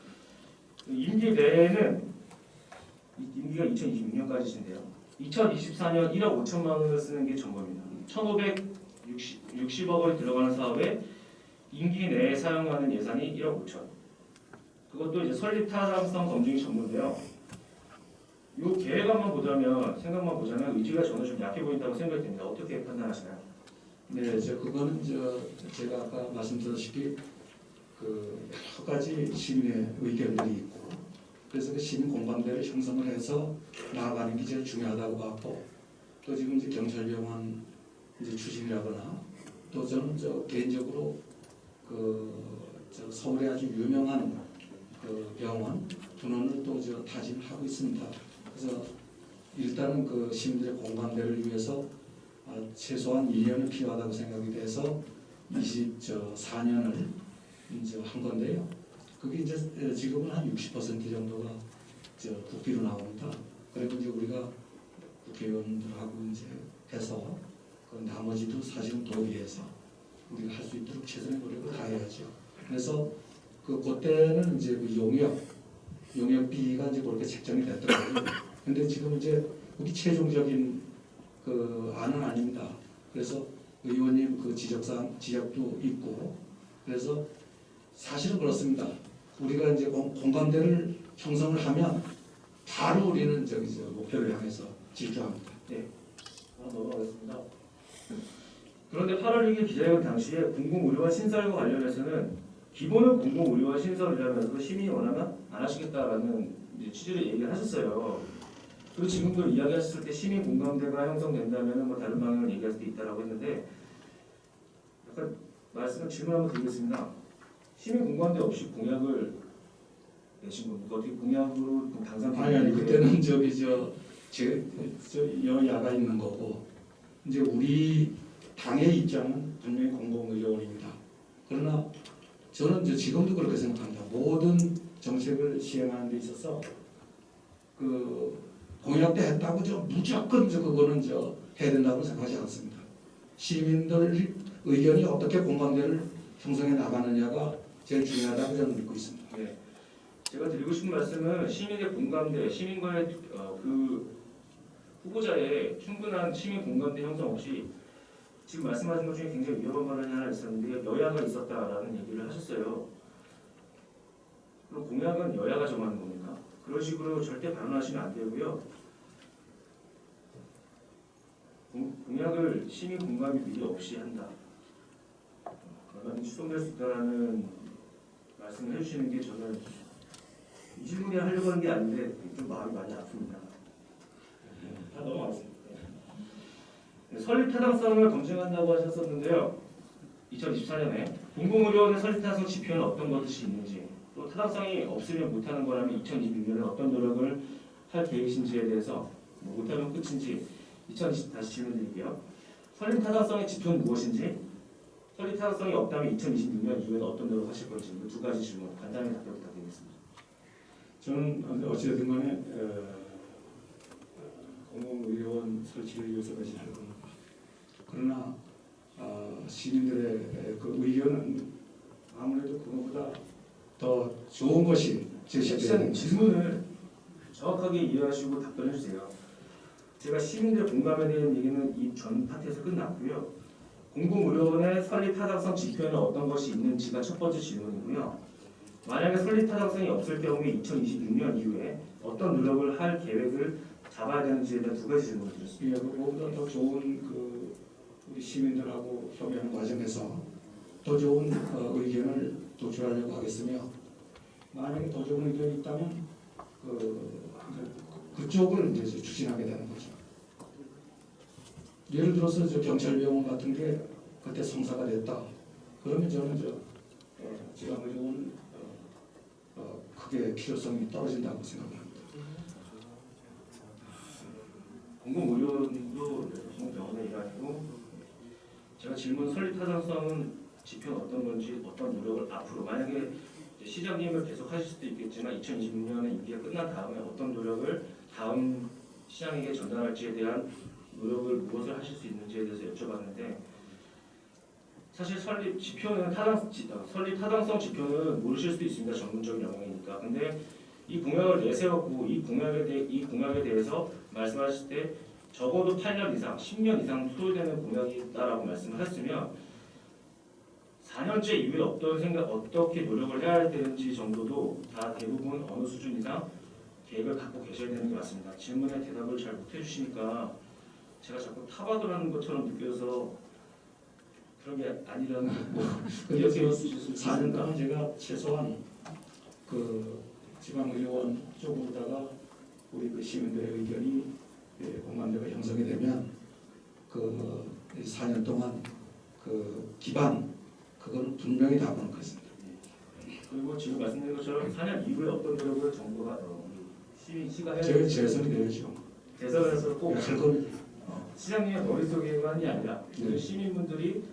임기 내에는 임기가 2026년까지신데요. 2024년 1억 5천만 원을 쓰는 게 전부입니다. 1,560억 원이 들어가는 사업에 임기 내에 사용하는 예산이 1억 5천. 그것도 이제 설립 타당성 검증이 전부인데요. 이 계획안만 보자면 생각만 보자면 의지가 저는 좀 약해 보인다고 생각이 됩니다. 어떻게 판단하시나요? 네, 그거는 제가 아까 말씀드렸다시피 여러 가지 시민의 의견들이 있고 그래서 그 시민 공감대를 형성을 해서 나아가는 게 제일 중요하다고 봤고 또 지금 이제 경찰병원 추진이라거나 또 저는 개인적으로 서울에 아주 유명한 병원 분원을 또 타진하고 있습니다. 그래서 일단은 시민들의 공감대를 위해서 최소한 2년은 필요하다고 생각이 돼서 24년을 한 건데요. 그게 이제 지금은 한 60% 정도가 국비로 나옵니다. 그리고 이제 우리가 국회의원들하고 이제 해서 나머지도 사실은 도의회에서 우리가 할 수 있도록 최선의 노력을 다해야죠. 그래서 그때는 이제 그 용역비가 이제 그렇게 책정이 됐더라고요. 근데 지금 이제 우리 최종적인 그 안은 아닙니다. 그래서 의원님 그 지적도 있고, 그래서 사실은 그렇습니다. 우리가 이제 공감대를 형성을 하면 바로 우리는 저 목표를 향해서 질주합니다. 네. 넘어가겠습니다. 그런데 8월 6일 기자회견 당시에 공공의료원 신설과 관련해서는 기본은 공공의료원 신설이라면서 시민이 원하면 안 하시겠다라는 이제 취지로 얘기를 하셨어요. 그리고 지금도 이야기하셨을 때 시민 공감대가 형성된다면 뭐 다른 방향을 얘기할 수도 있다라고 했는데 약간 질문 한번 드리겠습니다. 시민 공감대 없이 공약을 내신 겁니까? 어떻게 공약으로 당선되는 아니 그때는 여야가 있는 거고, 이제 우리 당의 입장은 분명히 공공의료원입니다. 그러나 저는 이제 지금도 그렇게 생각합니다. 모든 정책을 시행하는 데 있어서 그 공약 때 했다고 무조건 그거는 해야 된다고 생각하지 않습니다. 시민들 의견이 어떻게 공감대를 형성해 나가느냐가 제일 중요하다고 저는 믿고 있습니다. 네. 제가 드리고 싶은 말씀은 시민의 공감대, 시민과의 그 후보자의 충분한 시민 공감대 형성 없이 지금 말씀하신 것 중에 굉장히 위험한 발언이 하나 있었는데 여야가 있었다라는 얘기를 하셨어요. 그럼 공약은 여야가 정하는 겁니까? 그런 식으로 절대 발언하시면 안 되고요. 공약을 시민 공감이 미리 없이 한다. 그러면 추동될 수 있다라는 말씀을 해주시는 게 저는 이 질문이 하려고 하는 게 아닌데 좀 마음이 많이 아픕니다. 다 넘어가겠습니다. 설립 타당성을 검증한다고 하셨었는데요. 2024년에 공공의료원의 설립 타당성 지표는 어떤 것이 있는지, 또 타당성이 없으면 못하는 거라면 2026년에 어떤 노력을 할 계획이신지에 대해서 못하면 끝인지 다시 질문 드릴게요. 설립 타당성의 지표는 무엇인지, 설립 타당성이 없다면 2026년 이후에는 어떤 노력을 하실 건지 두 가지 질문 간단히 답변 부탁드리겠습니다. 저는 어찌됐든 간에 공공의료원 설치를 위해서 것이 할 겁니다. 그러나 시민들의 그 의견은 아무래도 그것보다 더 좋은 것이 제시돼야 됩니다. 질문을 정확하게 이해하시고 답변해 주세요. 제가 시민들의 공감에 대한 얘기는 이 전 파트에서 끝났고요. 공공의료원의 설립 타당성 지표에는 어떤 것이 있는지가 첫 번째 질문이고요. 만약에 설립 타당성이 없을 경우에 2026년 이후에 어떤 노력을 할 계획을 잡아야 되는지에 대한 두 가지 질문을 드렸습니다. 예, 그보다 더 좋은 우리 시민들하고 협의하는 과정에서 더 좋은 의견을 도출하려고 하겠으며, 만약에 더 좋은 의견이 있다면 그쪽을 이제 추진하게 되는 거죠. 예를 들어서 경찰병원 같은 게 그때 성사가 됐다. 그러면 저는 지방의료원 크게 필요성이 떨어진다고 생각합니다. 공공의료원도 병원에 일하시고, 제가 질문 설립 타당성은 지표는 어떤 건지, 어떤 노력을 앞으로 만약에 시장님을 계속 하실 수도 있겠지만 2026년에 임기가 끝난 다음에 어떤 노력을 다음 시장에게 전달할지에 대한 노력을 무엇을 하실 수 있는지에 대해서 여쭤봤는데, 사실 설립 타당성 지표는 모르실 수도 있습니다. 전문적인 영역이니까. 근데 이 공약을 내세웠고 이 공약에 대해서 말씀하실 때 적어도 8년 이상, 10년 이상 소요되는 공약이다라고 말씀을 하셨으면 4년째 이후에 어떻게 노력을 해야 되는지 정도도 다 대부분 어느 수준 이상 계획을 갖고 계셔야 되는 게 맞습니다. 질문에 대답을 잘 못 해주시니까 제가 자꾸 타박을 하는 것처럼 느껴서 그런 게 아니라는 근데 4년 동안 제가 최소한 지방의료원 쪽으로다가 우리 시민들의 의견이 공감대가 형성이 되면 4년 동안 기반 그건 분명히 다 보는 것입니다. 그리고 지금 말씀드린 것처럼 4년 이후에 어떤 노력을 정부가 시가 해야 제가 재선이 되죠. 대선에서 꼭 할 겁니다. 시장님의 머릿속에만이 아니라 시민분들이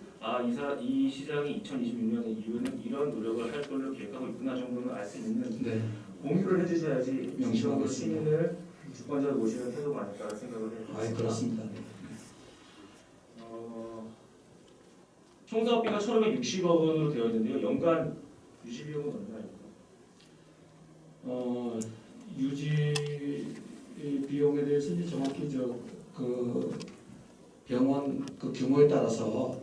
이 시장이 2026년 이후에는 이런 노력을 할 걸로 계획하고 있구나 정도는 알 수 있는 공유를 해주셔야지 명심하고 시민을 주권자로 모시는 태도가 아닐까 생각을 해요. 그렇습니다. 총 사업비가 1,560억 원으로 되어 있는데요. 연간 유지 비용은 얼마입니까? 유지 비용에 대해서 이제 정확히 그 병원 그 규모에 따라서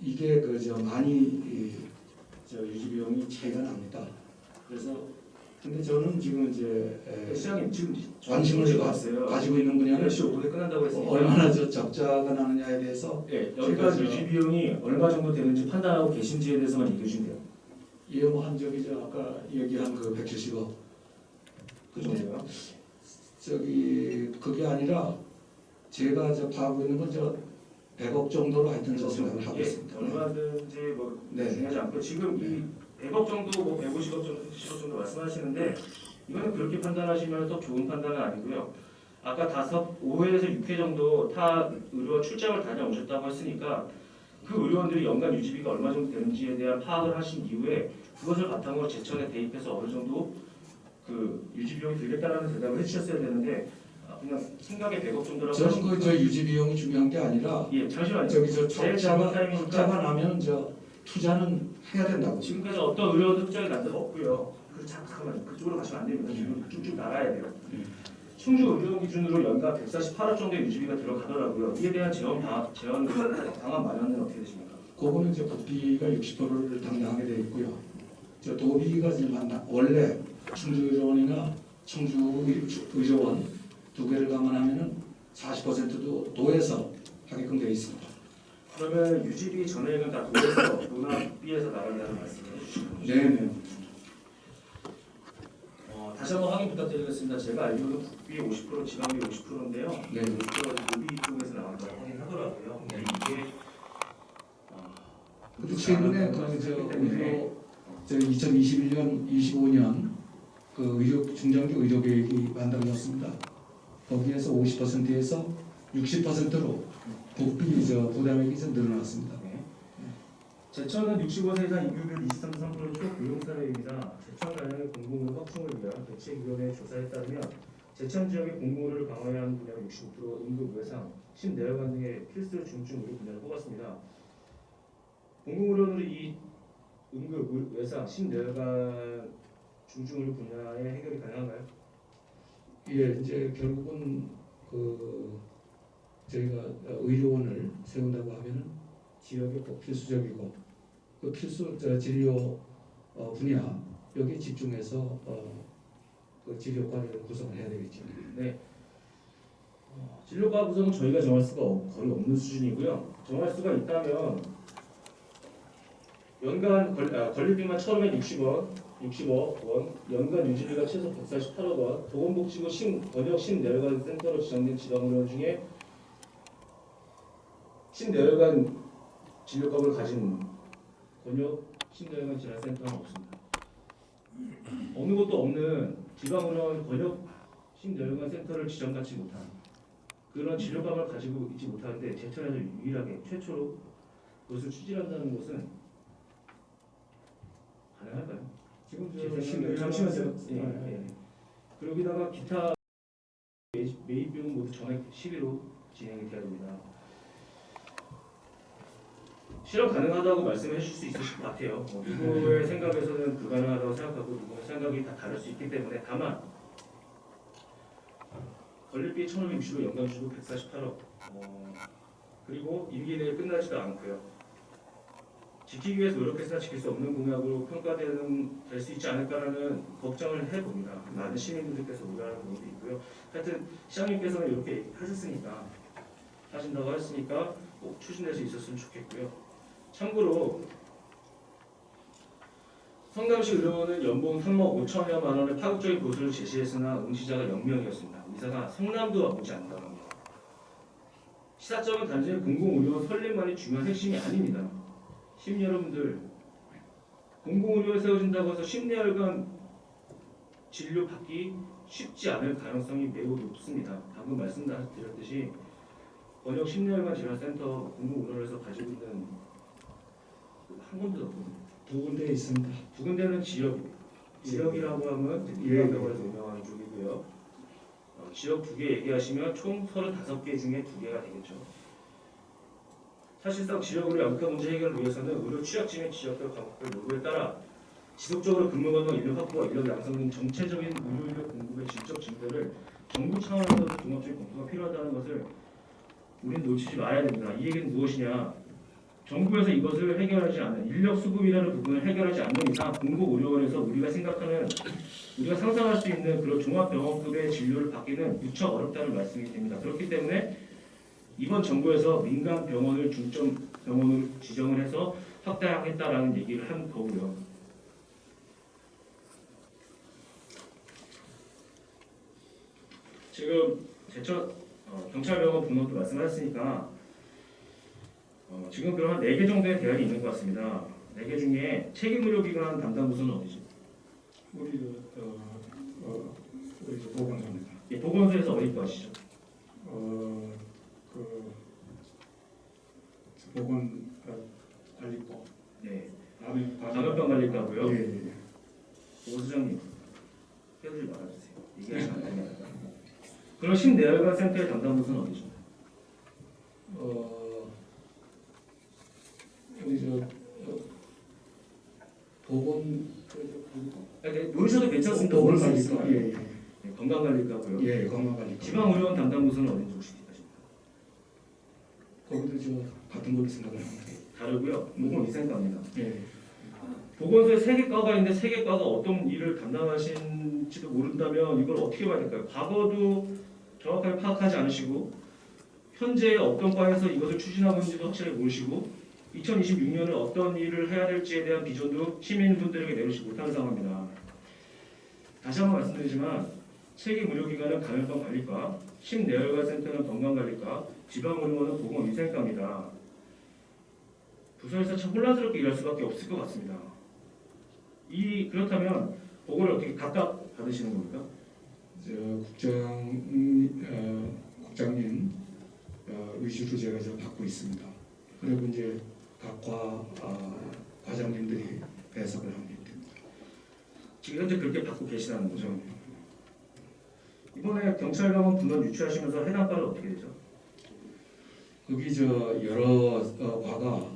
이게 많이 유지 비용이 차이가 납니다. 그래서 근데 저는 지금 이제 시장님 지금 관심을 왔어요. 가지고 있는 분야는 10시 5분에 끝난다고 했으니까 얼마나 적자가 나느냐에 대해서 연간 유지 비용이 얼마 정도 되는지 판단하고 계신지에 대해서만 얘기해 주시면 돼요. 예모한 적이 아까 얘기한 그 170억 그 정도요? 그게 아니라 제가 파악하고 있는 건 100억 정도로 하여튼 저 생각을 하고 있습니다. 얼마든지 네. 중요하지 않고 지금 이 100억 정도 150억 정도 말씀하시는데 이거는 그렇게 판단하시면 더 좋은 판단은 아니고요. 아까 5회에서 6회 정도 타 의료원 출장을 다녀오셨다고 했으니까 그 의료원들이 연간 유지비가 얼마 정도 되는지에 대한 파악을 하신 이후에 그것을 바탕으로 제천에 대입해서 어느 정도 그 유지 비용이 들겠다라는 대답을 해주셨어야 되는데 그냥 생각에 100억 정도라고 저는 그 유지 비용이 중요한 게 아니라 잠시만요. 적자가 나면 투자는 해야 된다고. 지금까지 어떤 의료원 흑자가 난 적 없고요. 잠깐만요. 그쪽으로 가시면 안 됩니다. 지금 쭉쭉 나가야 돼요. 충주 의료원 기준으로 연간 148억 정도의 유지비가 들어가더라고요. 이에 대한 재원 방안 마련은 어떻게 되십니까? 그거는 국비가 60%를 담당하게 되어 있고요. 도비가 원래 충주의료원이나 청주의료원 두 개를 감안하면은 40%도 도에서 하게끔 되어 있습니다. 그러면 유지비 전액은 다 도에서 논합비에서 나간다는 말씀을 해주시면 네. 다시 한번 확인 부탁드리겠습니다. 제가 알기로는 국비 50%, 지방비 50%인데요. 네. 50%가 도비 쪽에서 나간다고 확인하더라고요. 이게 그리고 최근에 의료 2021년, 25년 그 중장기 의료 계획이 만들어졌습니다. 거기에서 50%에서 60%로 국비 부담액이 늘어났습니다. 제천은 65세 이상 임금률 23.3% 초고용 사례입니다. 제천 간양의 공공의료 확충을 위한 대책위원회 조사에 따르면 제천 지역의 공공의료를 강화해야 하는 분야가 65%, 응급 외상, 심내혈관 등의 필수 중증 의료 분야를 뽑았습니다. 공공의료는 이 응급 외상, 심내혈관 중증 의료 분야의 해결이 가능한가요? 예, 결국은 저희가 의료원을 세운다고 하면은 지역에 꼭 필수적이고 그 필수 진료 분야 여기에 집중해서 그 진료과를 구성을 해야 되겠죠. 네. 진료과 구성은 저희가 정할 수가 거의 없는 수준이고요. 정할 수가 있다면 연간 관리비만 1,560억 원, 연간 유지비가 최소 148억 원, 보건복지부 번역 심내혈관 센터로 지정된 지방의료원 중에 심내혈관 진료값을 가진 번역 심내혈관 질환센터는 없습니다. 어느 것도 없는 지방의료원 번역 심내혈관 센터를 지정받지 못한 그런 진료감을 가지고 있지 못하는데 제천에서 유일하게 최초로 그것을 추진한다는 것은 가능할까요? 지금 잠시만요. 그러기다가 기타 매입 비용 모두 전액 시비로 진행이 돼야 됩니다. 실현 가능하다고 말씀해 주실 수 있으실 것 같아요. 누구의 생각에서는 불가능하다고 생각하고 누구의 생각이 다 다를 수 있기 때문에 다만 건립비 1,560억 연간 주고 148억 그리고 임기 내에 끝나지도 않고요. 지키기 위해서 노력했으나 지킬 수 없는 공약으로 평가될 수 있지 않을까라는 걱정을 해봅니다. 많은 시민분들께서 우려하는 부분도 있고요. 하여튼 시장님께서는 이렇게 하신다고 하셨으니까 꼭 추진될 수 있었으면 좋겠고요. 참고로 성남시 의료원은 연봉 3억 5천여만 원의 파격적인 보수를 제시했으나 응시자가 0명이었습니다. 의사가 성남도 오지 않는다고 합니다. 시사점은 단순히 공공의료원 설립만이 중요한 핵심이 아닙니다. 시민 여러분들, 공공의료에 세워진다고 해서 심내혈관 진료 받기 쉽지 않을 가능성이 매우 높습니다. 방금 말씀드렸듯이 번역 심내혈관 질환센터 공공의료원에서 가지고 있는 한 군데도 없거든요. 두 군데 있습니다. 두 군데는 지역이라고 하면 의료병원에서 운영하는 쪽이고요. 지역 두 개 얘기하시면 총 35개 중에 두 개가 되겠죠. 사실상 지역의료 양극화 문제 해결을 위해서는 의료 취약지명 지역별 광폭별 요구에 따라 지속적으로 근무 가능 인력 확보와 인력 양성 등 전체적인 의료 인력 공급의 질적 증대를 정부 차원에서도 종합적인 검토가 필요하다는 것을 우리는 놓치지 말아야 됩니다. 이 얘기는 무엇이냐? 정부에서 이것을 해결하지 않는 인력 수급이라는 부분을 해결하지 않는 이상 공공의료원에서 우리가 생각하는 우리가 상상할 수 있는 그런 종합병원급의 진료를 받기는 무척 어렵다는 말씀이 됩니다. 그렇기 때문에 이번 정부에서 민간 병원을 중점 병원으로 지정을 해서 확대하겠다라는 얘기를 한 거고요. 지금 경찰병원 분원도 말씀하셨으니까 지금 그럼 한 4개 정도의 대안이 있는 것 같습니다. 4개 중에 책임의료기관 담당 부서는 어디죠? 우리 보건소입니다. 예, 보건소에서 어디 거 아시죠? 그 보건 관리법. 네, 감염병 감염병관리과고요. 예. 보건소장님, 껴들지 말아주세요. 얘기하시면 안 됩니다. 그럼 신내혈관 센터의 담당 부서는 어디죠? 우리 보건 모르셔도 괜찮습니다. 보건 모르실 수 관리과. 있습니다. 예, 네, 건강관리과고요. 예, 건강관리과. 지방의료원 담당 부서는 어딘지 혹시 아십니까? 거기도 같은 걸로 생각을 합니다. 다르고요. 보건위생과입니다. 예. 보건소에 3개 과가 있는데 3개 과가 어떤 일을 담당하신지도 모른다면 이걸 어떻게 봐야 될까요? 과거도 정확하게 파악하지 않으시고 현재 어떤 과에서 이것을 추진하고 있는지도 확실하게 모르시고 2026년에 어떤 일을 해야 될지에 대한 비전도 시민분들에게 내놓지 못하는 상황입니다. 다시 한번 말씀드리지만 책임의료기관은 감염병관리과, 신내혈관 센터는 건강관리과, 지방의료원은 보건위생과입니다. 부서에서 참 혼란스럽게 일할 수밖에 없을 것 같습니다. 그렇다면 보고를 어떻게 각각 받으시는 겁니까? 국장님 위주로 제가 받고 있습니다. 그리고 이제 각 과장님들이 배석을 하면 됩니다. 지금 현재 그렇게 받고 계시다는 거죠. 이번에 경찰병원 분원 유치하시면서 해당 과는 어떻게 되죠? 거기 여러 과가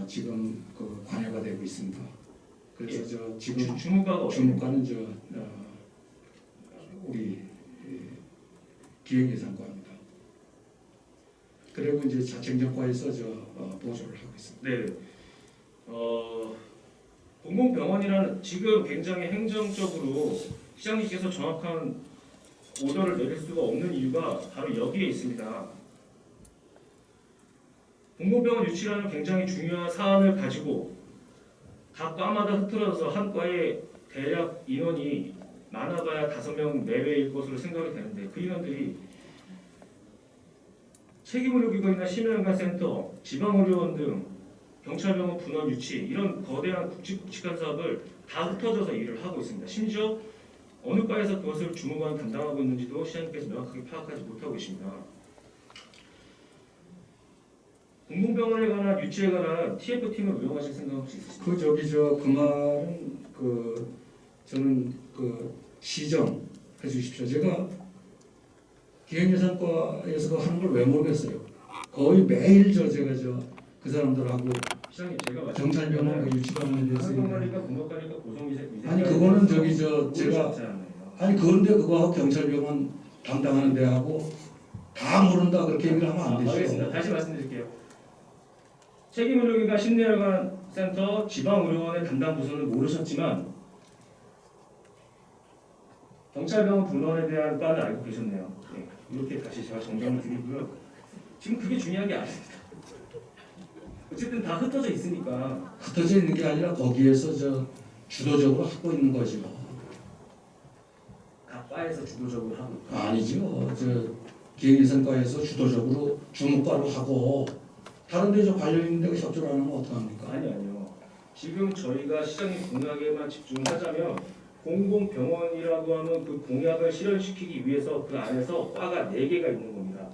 지금 관여가 되고 있습니다. 그래서 지금 주무과가 어떻게 됩니까? 주무과는 우리 기획예산과입니다. 그리고 이제 자청정과에서 보조를 하고 있습니다. 네. 공공병원이라는 지금 굉장히 행정적으로 시장님께서 정확한 오더를 내릴 수가 없는 이유가 바로 여기에 있습니다. 공공병원 유치라는 굉장히 중요한 사안을 가지고 각 과마다 흐트러져서 한 과에 대략 인원이 많아봐야 5명 내외일 것으로 생각이 되는데 그 인원들이 책임의료기관이나 심혈관센터, 지방의료원 등 경찰병원 분원 유치 이런 거대한 굵직굵직한 사업을 다 흩어져서 일을 하고 있습니다. 심지어 어느 과에서 그것을 주무관이 담당하고 있는지도 시장님께서 명확하게 파악하지 못하고 계십니다. 공공병원에 관한 유치에 관한 TF팀을 운영하실 생각 혹시 있으십니까? 그 말은 저는 시정 해주십시오. 제가 기획예산과에서 하는 걸 왜 모르겠어요. 거의 매일 제가 그 사람들하고 시장님 제가 경찰병원 유치관에 대해서 건강관리과, 공급관리과, 고성위생 아니 그거는 제가 아니 그런데 그거하고 경찰병원 담당하는 데하고 다 모른다 그렇게 얘기를 하면 안 되죠. 알겠습니다. 다시 말씀드릴게요. 책임의료기관, 신내혈관 센터, 지방의료원의 담당 부서는 모르셨지만 경찰병원 분원에 대한 과는 알고 계셨네요. 네, 이렇게 다시 제가 정정을 드리고요. 지금 그게 중요한 게 아닙니다. 어쨌든 다 흩어져 있으니까. 흩어져 있는 게 아니라 거기에서 주도적으로 하고 있는 거죠. 각 과에서 주도적으로 하고 있다. 아니죠. 기획예산과에서 주도적으로 주무과로 하고 다른 데 관련 있는 데가 협조를 안 하면 어떡합니까? 아니요. 지금 저희가 시장님 공약에만 집중하자면 공공병원이라고 하면 그 공약을 실현시키기 위해서 그 안에서 과가 4개가 있는 겁니다.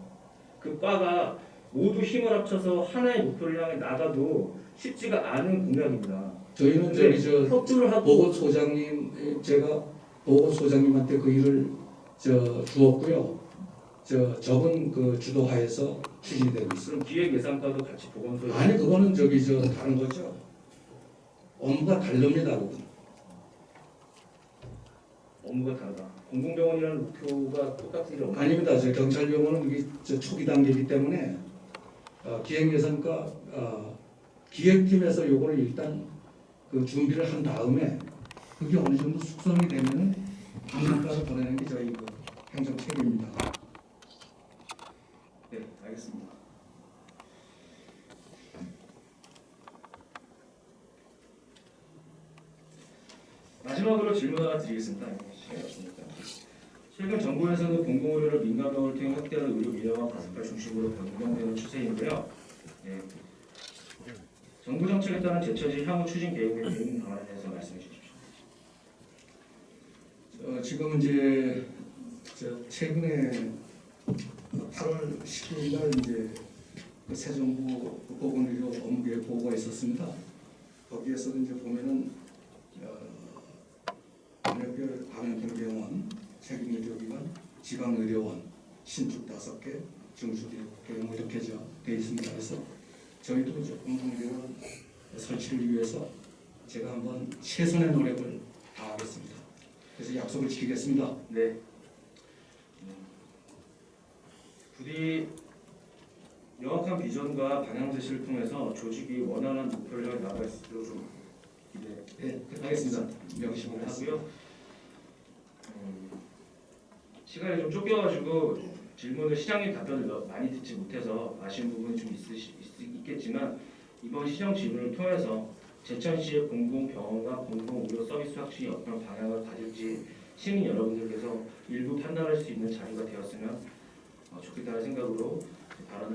그 과가 모두 힘을 합쳐서 하나의 목표를 향해 나가도 쉽지가 않은 공약입니다. 저희는 협조를 하고 보건소장님 제가 보건소장님한테 그 일을 주었고요. 저분 그 주도하에서 추진이 되고 있습니다. 그럼 기획 예산과도 같이 보건소에 아니 그거는 다른 거죠. 업무가 다릅니다. 그건. 업무가 다르다. 공공병원이라는 목표가 똑같은 게 없나요? 아닙니다. 저 경찰병원은 이게 초기 단계이기 때문에 기획예산과 기획팀에서 요거를 일단 그 준비를 한 다음에 그게 어느 정도 숙성이 되면은 감사과로 보내는 게 저희 그 행정 책임입니다. 네, 알겠습니다. 마지막으로 질문 하나 드리겠습니다. 시간이 없으니까. 최근 정부에서는 공공의료를 민간병원을 통해 확대하는 의료 민영화 가습화 중심으로 변경되는 추세인데요. 네. 정부 정책에 따른 제천시 향후 추진 계획 및 대응 방안에 대해서 말씀해 주십시오. 지금 이제 최근에 8월 10일 날 이제 그 새 정부 보건의료 업무계획 보고가 있었습니다. 거기에서 이제 보면은 광역별 광역병원, 책임의료기관, 지방의료원, 신축 5개, 중수대 6개 뭐 이렇게 되어 있습니다. 그래서 저희도 이제 공공의료원 설치를 위해서 제가 한번 최선의 노력을 다하겠습니다. 그래서 약속을 지키겠습니다. 네. 부디 명확한 비전과 방향 제시를 통해서 조직이 원하는 목표를 향해 나아갈 수 있도록 좀 하겠습니다. 명심을 하고요. 시간이 좀 쫓겨가지고 질문을 시장님 답변을 많이 듣지 못해서 아쉬운 부분이 좀 있겠지만 이번 시정 질문을 통해서 제천시의 공공병원과 공공의료 서비스 확충이 어떤 방향을 가질지 시민 여러분들께서 일부 판단할 수 있는 자리가 되었으면 좋겠다는 생각으로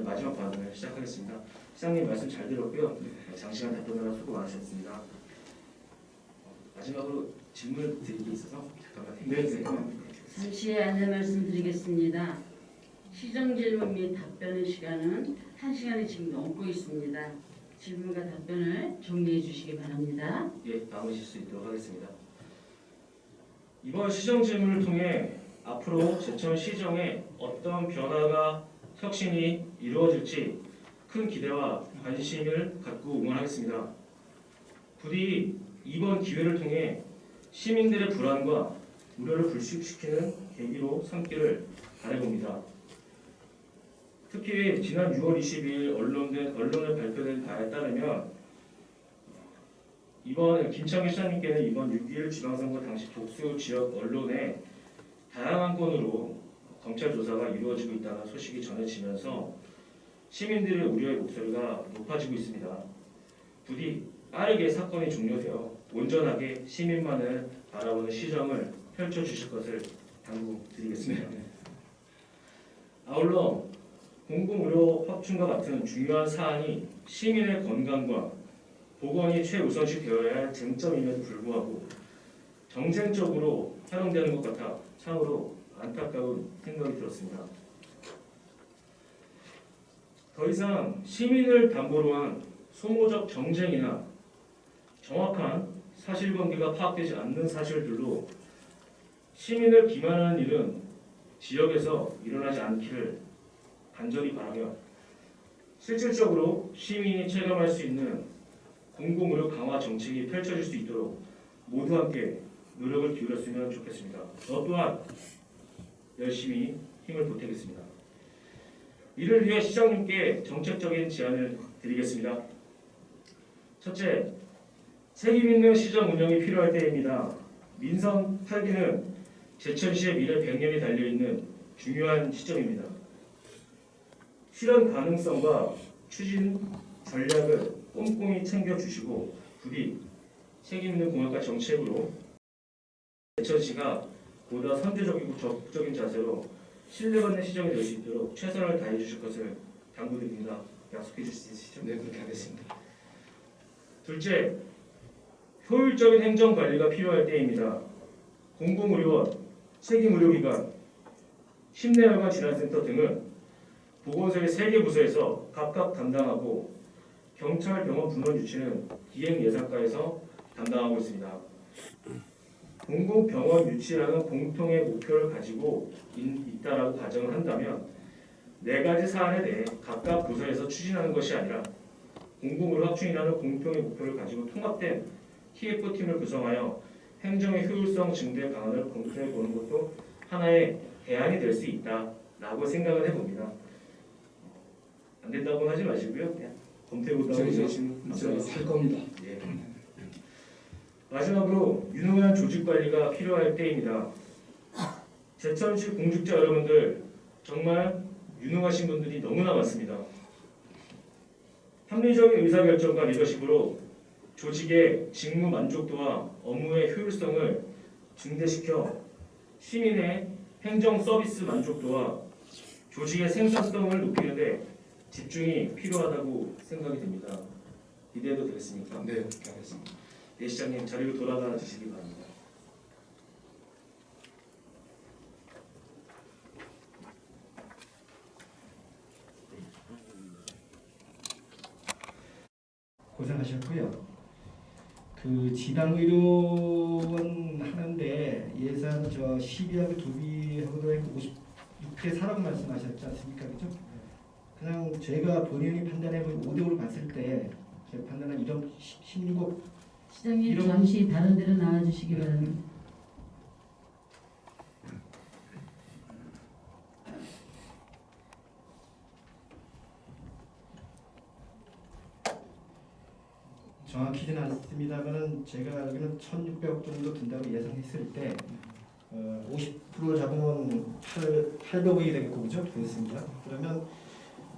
마지막 발언을 시작하겠습니다. 시장님 말씀 잘 들었고요. 장시간 답변하느라 수고 많으셨습니다. 마지막으로 질문을 드릴 게 있어서 잠깐만 생각해주세요. 잠시 안내 말씀드리겠습니다. 시정 질문 및 답변의 시간은 1시간이 지금 넘고 있습니다. 질문과 답변을 정리해 주시기 바랍니다. 예, 남으실 수 있도록 하겠습니다. 이번 시정 질문을 통해 앞으로 제천시정에 어떤 변화가 혁신이 이루어질지 큰 기대와 관심을 갖고 응원하겠습니다. 부디 이번 기회를 통해 시민들의 불안과 우려를 불식시키는 계기로 삼기를 바라봅니다. 특히 지난 6월 22일 언론에 발표된 바에 따르면 이번 김창규 시장님께는 이번 6.21 지방선거 당시 독수 지역 언론에 다양한 건으로 검찰 조사가 이루어지고 있다는 소식이 전해지면서 시민들의 우려의 목소리가 높아지고 있습니다. 부디 빠르게 사건이 종료되어 온전하게 시민만을 바라보는 시정을 펼쳐주실 것을 당부드리겠습니다. 아울러 공공의료 확충과 같은 중요한 사안이 시민의 건강과 보건이 최우선시 되어야 할 쟁점임에도 불구하고 정쟁적으로 활용되는 것 같아 참으로 안타까운 생각이 들었습니다. 더 이상 시민을 담보로 한 소모적 정쟁이나 정확한 사실관계가 파악되지 않는 사실들로 시민을 기만하는 일은 지역에서 일어나지 않기를 간절히 바라며 실질적으로 시민이 체감할 수 있는 공공의료 강화 정책이 펼쳐질 수 있도록 모두 함께 노력을 기울였으면 좋겠습니다. 저 또한 열심히 힘을 보태겠습니다. 이를 위해 시장님께 정책적인 제안을 드리겠습니다. 첫째, 책임있는 시정 운영이 필요할 때입니다. 민선 8기는 제천시의 미래 100년이 달려있는 중요한 시점입니다. 실현 가능성과 추진 전략을 꼼꼼히 챙겨주시고 부디 책임있는 공약과 정책으로 제천시가 보다 선제적이고 적극적인 자세로 신뢰받는 시정이 될 수 있도록 최선을 다해 주실 것을 당부드립니다. 약속해 주실 수 있으시죠? 네, 그렇게 하겠습니다. 둘째, 효율적인 행정관리가 필요할 때입니다. 공공의료원, 책임의료기관, 심내혈관 질환센터 등은 보건소의 3개 부서에서 각각 담당하고 경찰 병원 분원 유치는 기획예산과에서 담당하고 있습니다. 공공병원 유치라는 공통의 목표를 가지고 있다라고 가정을 한다면 네 가지 사안에 대해 각각 부서에서 추진하는 것이 아니라 공공의료 확충이라는 공통의 목표를 가지고 통합된 TF팀을 구성하여 행정의 효율성 증대 방안을 검토해 보는 것도 하나의 대안이 될 수 있다라고 생각을 해봅니다. 안 된다고는 하지 마시고요. 그냥 검토해 보다고 할 겁니다. 예. 마지막으로 유능한 조직 관리가 필요할 때입니다. 제천시 공직자 여러분들 정말 유능하신 분들이 너무나 많습니다. 합리적인 의사결정과 리더십으로 조직의 직무 만족도와 업무의 효율성을 증대시켜 시민의 행정 서비스 만족도와 조직의 생산성을 높이는데 집중이 필요하다고 생각이 됩니다. 기대해도 되겠습니까? 네, 그렇게 하겠습니다. 네, 시장님 자리로 돌아가 주시기 바랍니다. 고생하셨고요. 그 지방의료원 하는데 예산 저 12하고 2비하고도 56회 4라고 말씀하셨지 않습니까? 그죠? 그냥 저희가 본인이 판단해 본 5대5로 봤을 때 제가 판단한 이런 16억 시장님 이런- 잠시 다른 데로 나와주시기 바랍니다. 정확히는 않습니다만은 제가 알기로는 1,600억 정도 든다고 예상했을 때 50% 잡으면 800억이 되겠고 그죠? 그렇습니다. 그러면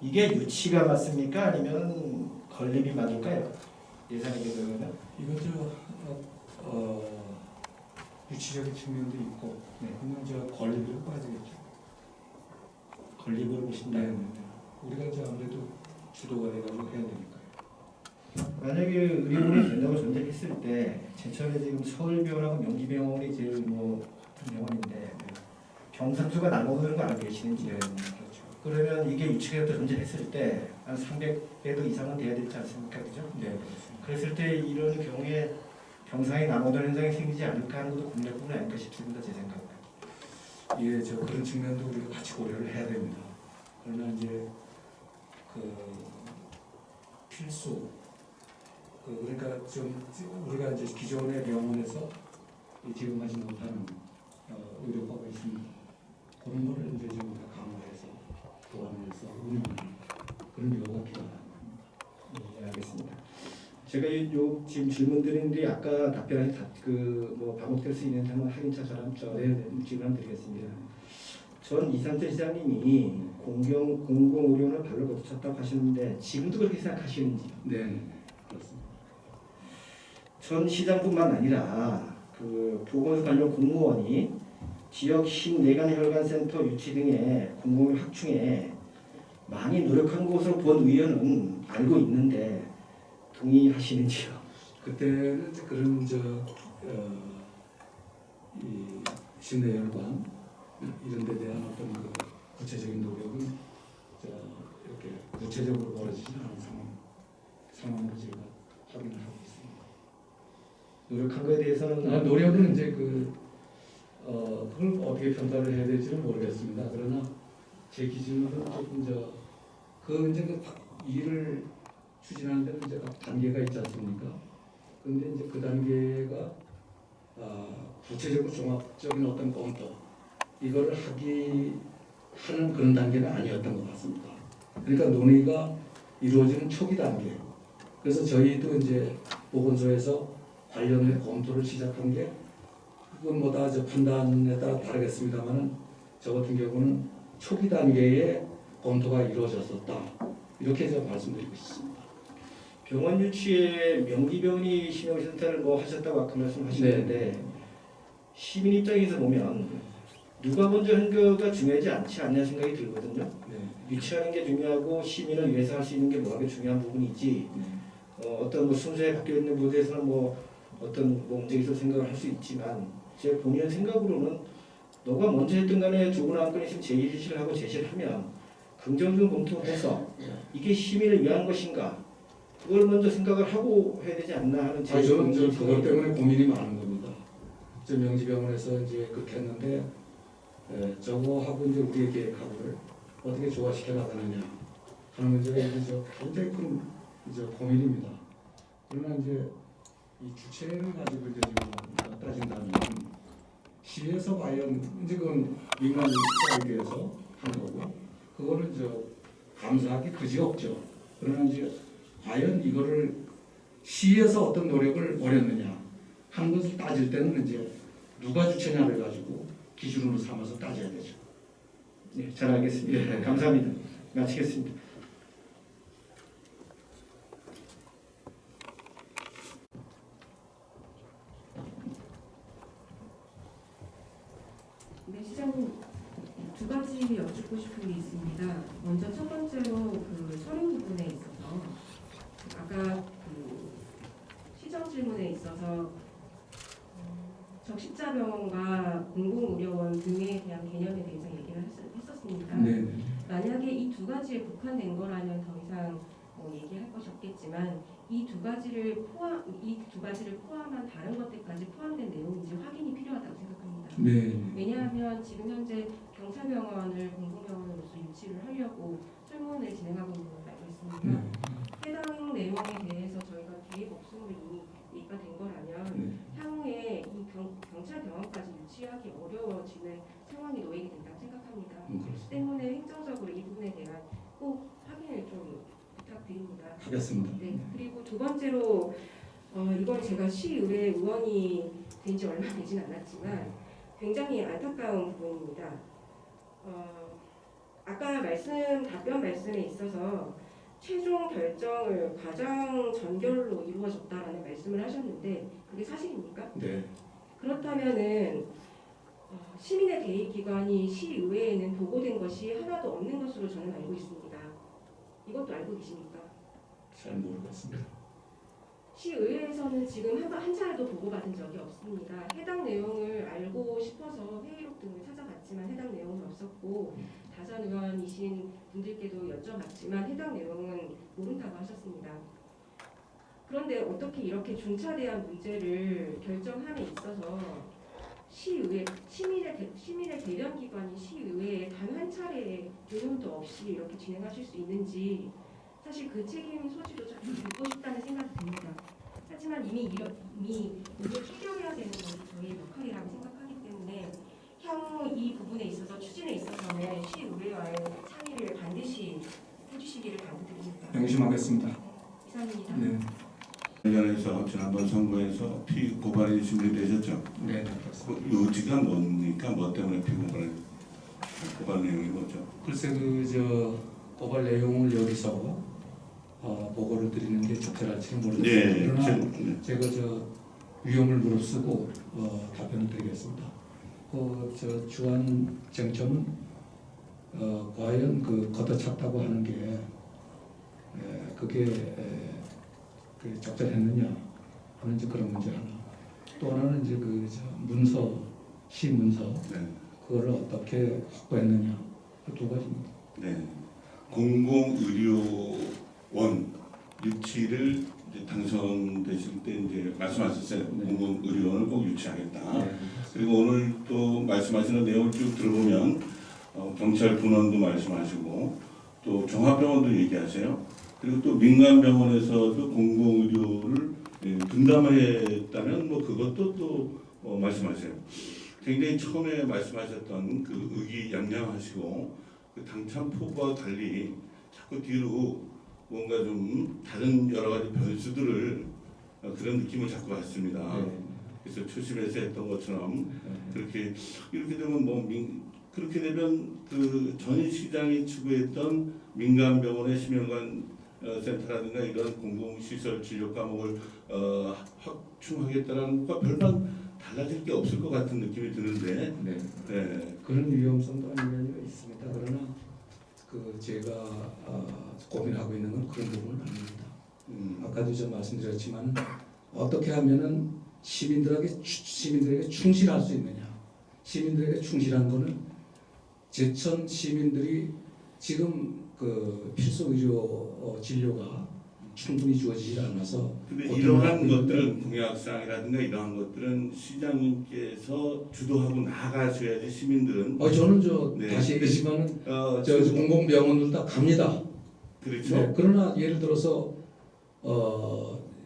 이게 유치가 맞습니까? 아니면 건립이 맞을까요? 예상이 되면 이건 유치적인 측면도 있고, 네. 그러면 권리비로 봐야 되겠죠. 건립을 보신다. 네. 우리가 아무래도 주도가 돼가지고 해야 되니까요. 만약에 의료원이 된다고 전제했을 때 제천에 지금 서울병원하고 명지병원이 제일 큰 병원인데 병상수가 나눠지는 거 알고 계시는지? 네, 그렇죠. 그러면 이게 유치가 됐다 전제했을 때 한 300배도 이상은 돼야 되지 않습니까? 그죠? 네, 그렇습니다. 그랬을 때 이런 경우에 병상이 나눠지는 현상이 생기지 않을까 하는 것도 국내뿐이 아닐까 싶습니다. 제 생각은. 예, 그런 측면도 우리가 같이 고려를 해야 됩니다. 그러나 이제 필수 그러니까 우리가 이제 기존의 병원에서 지금 하지 못하는 의료법이 있습니다. 그런 거를 이제 좀 우리가 강화해서 보완해서 운영하는 그런 요구가 필요하다. 네, 알겠습니다. 제가 지금 질문 드리는데 아까 답변이 반복될 수 있는 점은 확인차처럼 질문 드리겠습니다. 전 이상철 시장님이 공공의료원을 발로 걷어찼다고 하시는데 지금도 그렇게 생각하시는지? 네, 그렇습니다. 전 시장뿐만 아니라 보건소 관련 공무원이 지역 신내간혈관센터 유치 등의 공공의료 확충에 많이 노력한 것으로 본 의원은 알고 있는데 동의하시는지요? 그때는 그런 이 신내혈관 이런 데 대한 어떤 구체적인 노력은 이렇게 구체적으로 벌어지지 않은 상황으로 제가 확인을 하고 있습니다. 노력한 거에 대해서는 노력은 이제 그걸 어떻게 평가를 해야 될지는 모르겠습니다. 그러나 제 기준으로는 조금 그 일을 추진하는 데는 이제 각 단계가 있지 않습니까? 그런데 이제 그 단계가 구체적으로 종합적인 어떤 검토 이거를 하는 그런 단계는 아니었던 것 같습니다. 그러니까 논의가 이루어지는 초기 단계. 그래서 저희도 이제 보건소에서 관련해 검토를 시작한 게 그건 다 판단에 따라 다르겠습니다만은 저 같은 경우는 초기 단계에 검토가 이루어졌었다. 이렇게 제가 말씀드리고 있습니다. 병원 유치에 명기병원이 신용센터를 하셨다고 아까 말씀하셨는데 시민 입장에서 보면 누가 먼저 한 거가 중요하지 않지 않냐 생각이 들거든요. 네. 유치하는 게 중요하고 시민을 위해서 할 수 있는 게 뭐가 중요한 부분이지 어떤 순서에 바뀌어 있는 부분에서는 어떤 문제가 있어 생각을 할 수 있지만 제 본인의 생각으로는 너가 먼저 했든 간에 좋은 안건이 있으면 제시를 하고 제시를 하면 긍정적으로 검토해서 이게 시민을 위한 것인가 그걸 먼저 생각을 하고 해야 되지 않나 하는 제 저는 생각이 그것 때문에 고민이 많은 겁니다. 저 명지병원에서 이제 그렇게 했는데 저거하고 이제 우리의 계획하고를 어떻게 조화시켜 나가느냐 하는 문제가 이제 굉장히 큰 고민입니다. 그러나 이제 이 주체를 가지고 이제 지금 따진다면 시에서 과연 이제 그건 민간 사회에서 하는 거고 그거는 감사하기 그지없죠. 그러나 이제 과연 이거를 시에서 어떤 노력을 벌였느냐 하는 것을 따질 때는 이제 누가 주체냐를 가지고 기준으로 삼아서 따져야 되죠. 네, 잘 알겠습니다. 감사합니다. 마치겠습니다. 네, 시장님 두 가지 여쭙고 싶은 게 있습니다. 먼저 첫 번째로 그 서류 부분에 있어서 아까 그 시정 질문에 있어서 적십자병원과 공공의료원 등에 대한 개념에 대해서 얘기를 했었습니다. 네. 만약에 이 두 가지에 국한된 거라면 더 이상 얘기할 것이 없겠지만 이 두 가지를 포함한 다른 것들까지 포함된 내용인지 확인이 필요하다고 생각합니다. 네. 왜냐하면 지금 현재 경찰병원을 공공병원으로서 유치를 하려고 설문을 진행하고 있는 걸로 알고 있습니다. 해당 내용에 대해서 저희가 계획 없음으로 이미 얘기가 된 거라면 향후에 이 경찰병원까지 유치하기 어려워지는 상황이 놓이게 된다고 생각합니다. 때문에 행정적으로 이 부분에 대한 꼭 확인을 좀 부탁드립니다. 하겠습니다. 네. 그리고 두 번째로 이건 제가 시의회 의원이 된 지 얼마 되진 않았지만 굉장히 안타까운 부분입니다. 아까 답변 말씀에 있어서 최종 결정을 과정 전결로 이루어졌다라는 말씀을 하셨는데 그게 사실입니까? 네. 그렇다면은 시민의 대의 기관이 시의회에는 보고된 것이 하나도 없는 것으로 저는 알고 있습니다. 이것도 알고 계십니까? 잘 모르겠습니다. 시의회에서는 지금 한 차례도 보고받은 적이 없습니다. 해당 내용을 알고 싶어서 회의록 등을 찾아봤지만 해당 내용은 없었고 다선 의원이신 분들께도 여쭤봤지만 해당 내용은 모른다고 하셨습니다. 그런데 어떻게 이렇게 중차대한 문제를 결정함에 있어서 시민의 대변 기관인 시의회에 단 한 차례의 의논도 없이 이렇게 진행하실 수 있는지 사실 그 책임 소지도 좀 듣고 싶다는 생각이 듭니다. 하지만 이미 문제를 해결해야 되는 것이 저희의 역할이라고 생각하기 때문에 향후 이 부분에 있어서 추진에 있어서는 시의회와의 상의를 반드시 해주시기를 당부드립니다. 명심하겠습니다. 이상입니다. 네. 관련해서 지난번 선거에서 피고발이 준비되셨죠? 네. 그렇습니다. 그 요지가 뭡니까? 뭐 때문에 고발 내용이 뭐죠? 글쎄 고발 내용을 여기서 보고를 드리는 게 적절할지는 모르겠습니다. 그러나 제가 위험을 무릅쓰고 답변을 드리겠습니다. 주한 쟁점은 과연 걷어찼다고 하는 게 그게 적절했느냐 하는 그런 문제 하나. 또 하나는 시 문서 네. 그거를 어떻게 확보했느냐 그 두 가지입니다. 네. 공공의료원 유치를 이제 당선되실 때 이제 말씀하셨어요. 네. 공공의료원을 꼭 유치하겠다. 네. 그리고 오늘 또 말씀하시는 내용을 쭉 들어보면 경찰 분원도 말씀하시고 또 종합병원도 얘기하세요. 그리고 또 민간병원에서도 공공의료를 분담했다면 그것도 또 말씀하세요. 굉장히 처음에 말씀하셨던 그 의기양양하시고 그 당찬포부와 달리 자꾸 뒤로 뭔가 좀 다른 여러 가지 변수들을 그런 느낌을 자꾸 받습니다. 네. 그래서 초심에서 했던 것처럼 이렇게 되면 그렇게 되면 그 전 시장이 추구했던 민간병원의 심혈관 센터라든가 이런 공공시설 진료 과목을 확충하겠다라는 것과 별반 달라질 게 없을 것 같은 느낌이 드는데 네. 네. 그런 위험성도 아니면 있습니다. 그러나 제가 고민하고 있는 건 그런 부분은 아닙니다. 아까도 좀 말씀드렸지만 어떻게 하면은 시민들에게 충실할 수 있느냐. 시민들에게 충실한 거는 제천 시민들이 지금 필수 의료 진료가 충분히 주어지지 않아서 근데 고통을 이러한 받고 있는데 것들은 공약사항이라든가 이러한 것들은 시장님께서 주도하고 나가셔야지 시민들은 저는 저 네. 다시 얘기지만은 저 지금 공공병원들 다 갑니다. 그렇죠. 네, 그러나 예를 들어서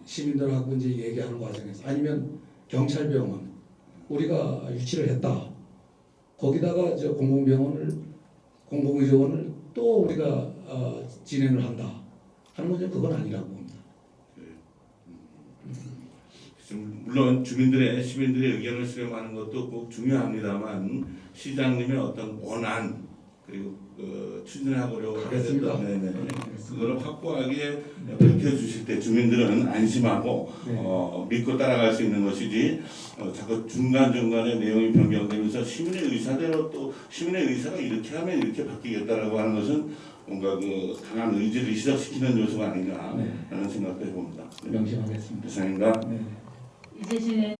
시민들하고 이제 얘기하는 과정에서 아니면 경찰병원 우리가 유치를 했다. 거기다가 저 공공의료원을 또 우리가 진행을 한다. 하는 건 그건 아니라고 봅니다. 물론 시민들의 의견을 수렴하는 것도 꼭 중요합니다만 시장님의 어떤 원안 그리고 추진하려고 하겠습니다. 네네. 그거를 확고하게 밝혀주실 때 주민들은 안심하고 네. 믿고 따라갈 수 있는 것이지 자꾸 중간중간에 내용이 변경되면서 시민의 의사대로 또 시민의 의사가 이렇게 하면 이렇게 바뀌겠다라고 하는 것은 뭔가 그 강한 의지를 희석시키는 요소가 아닌가 네. 라는 생각도 해봅니다. 명심하겠습니다. 이상입니다. 네. 이재신의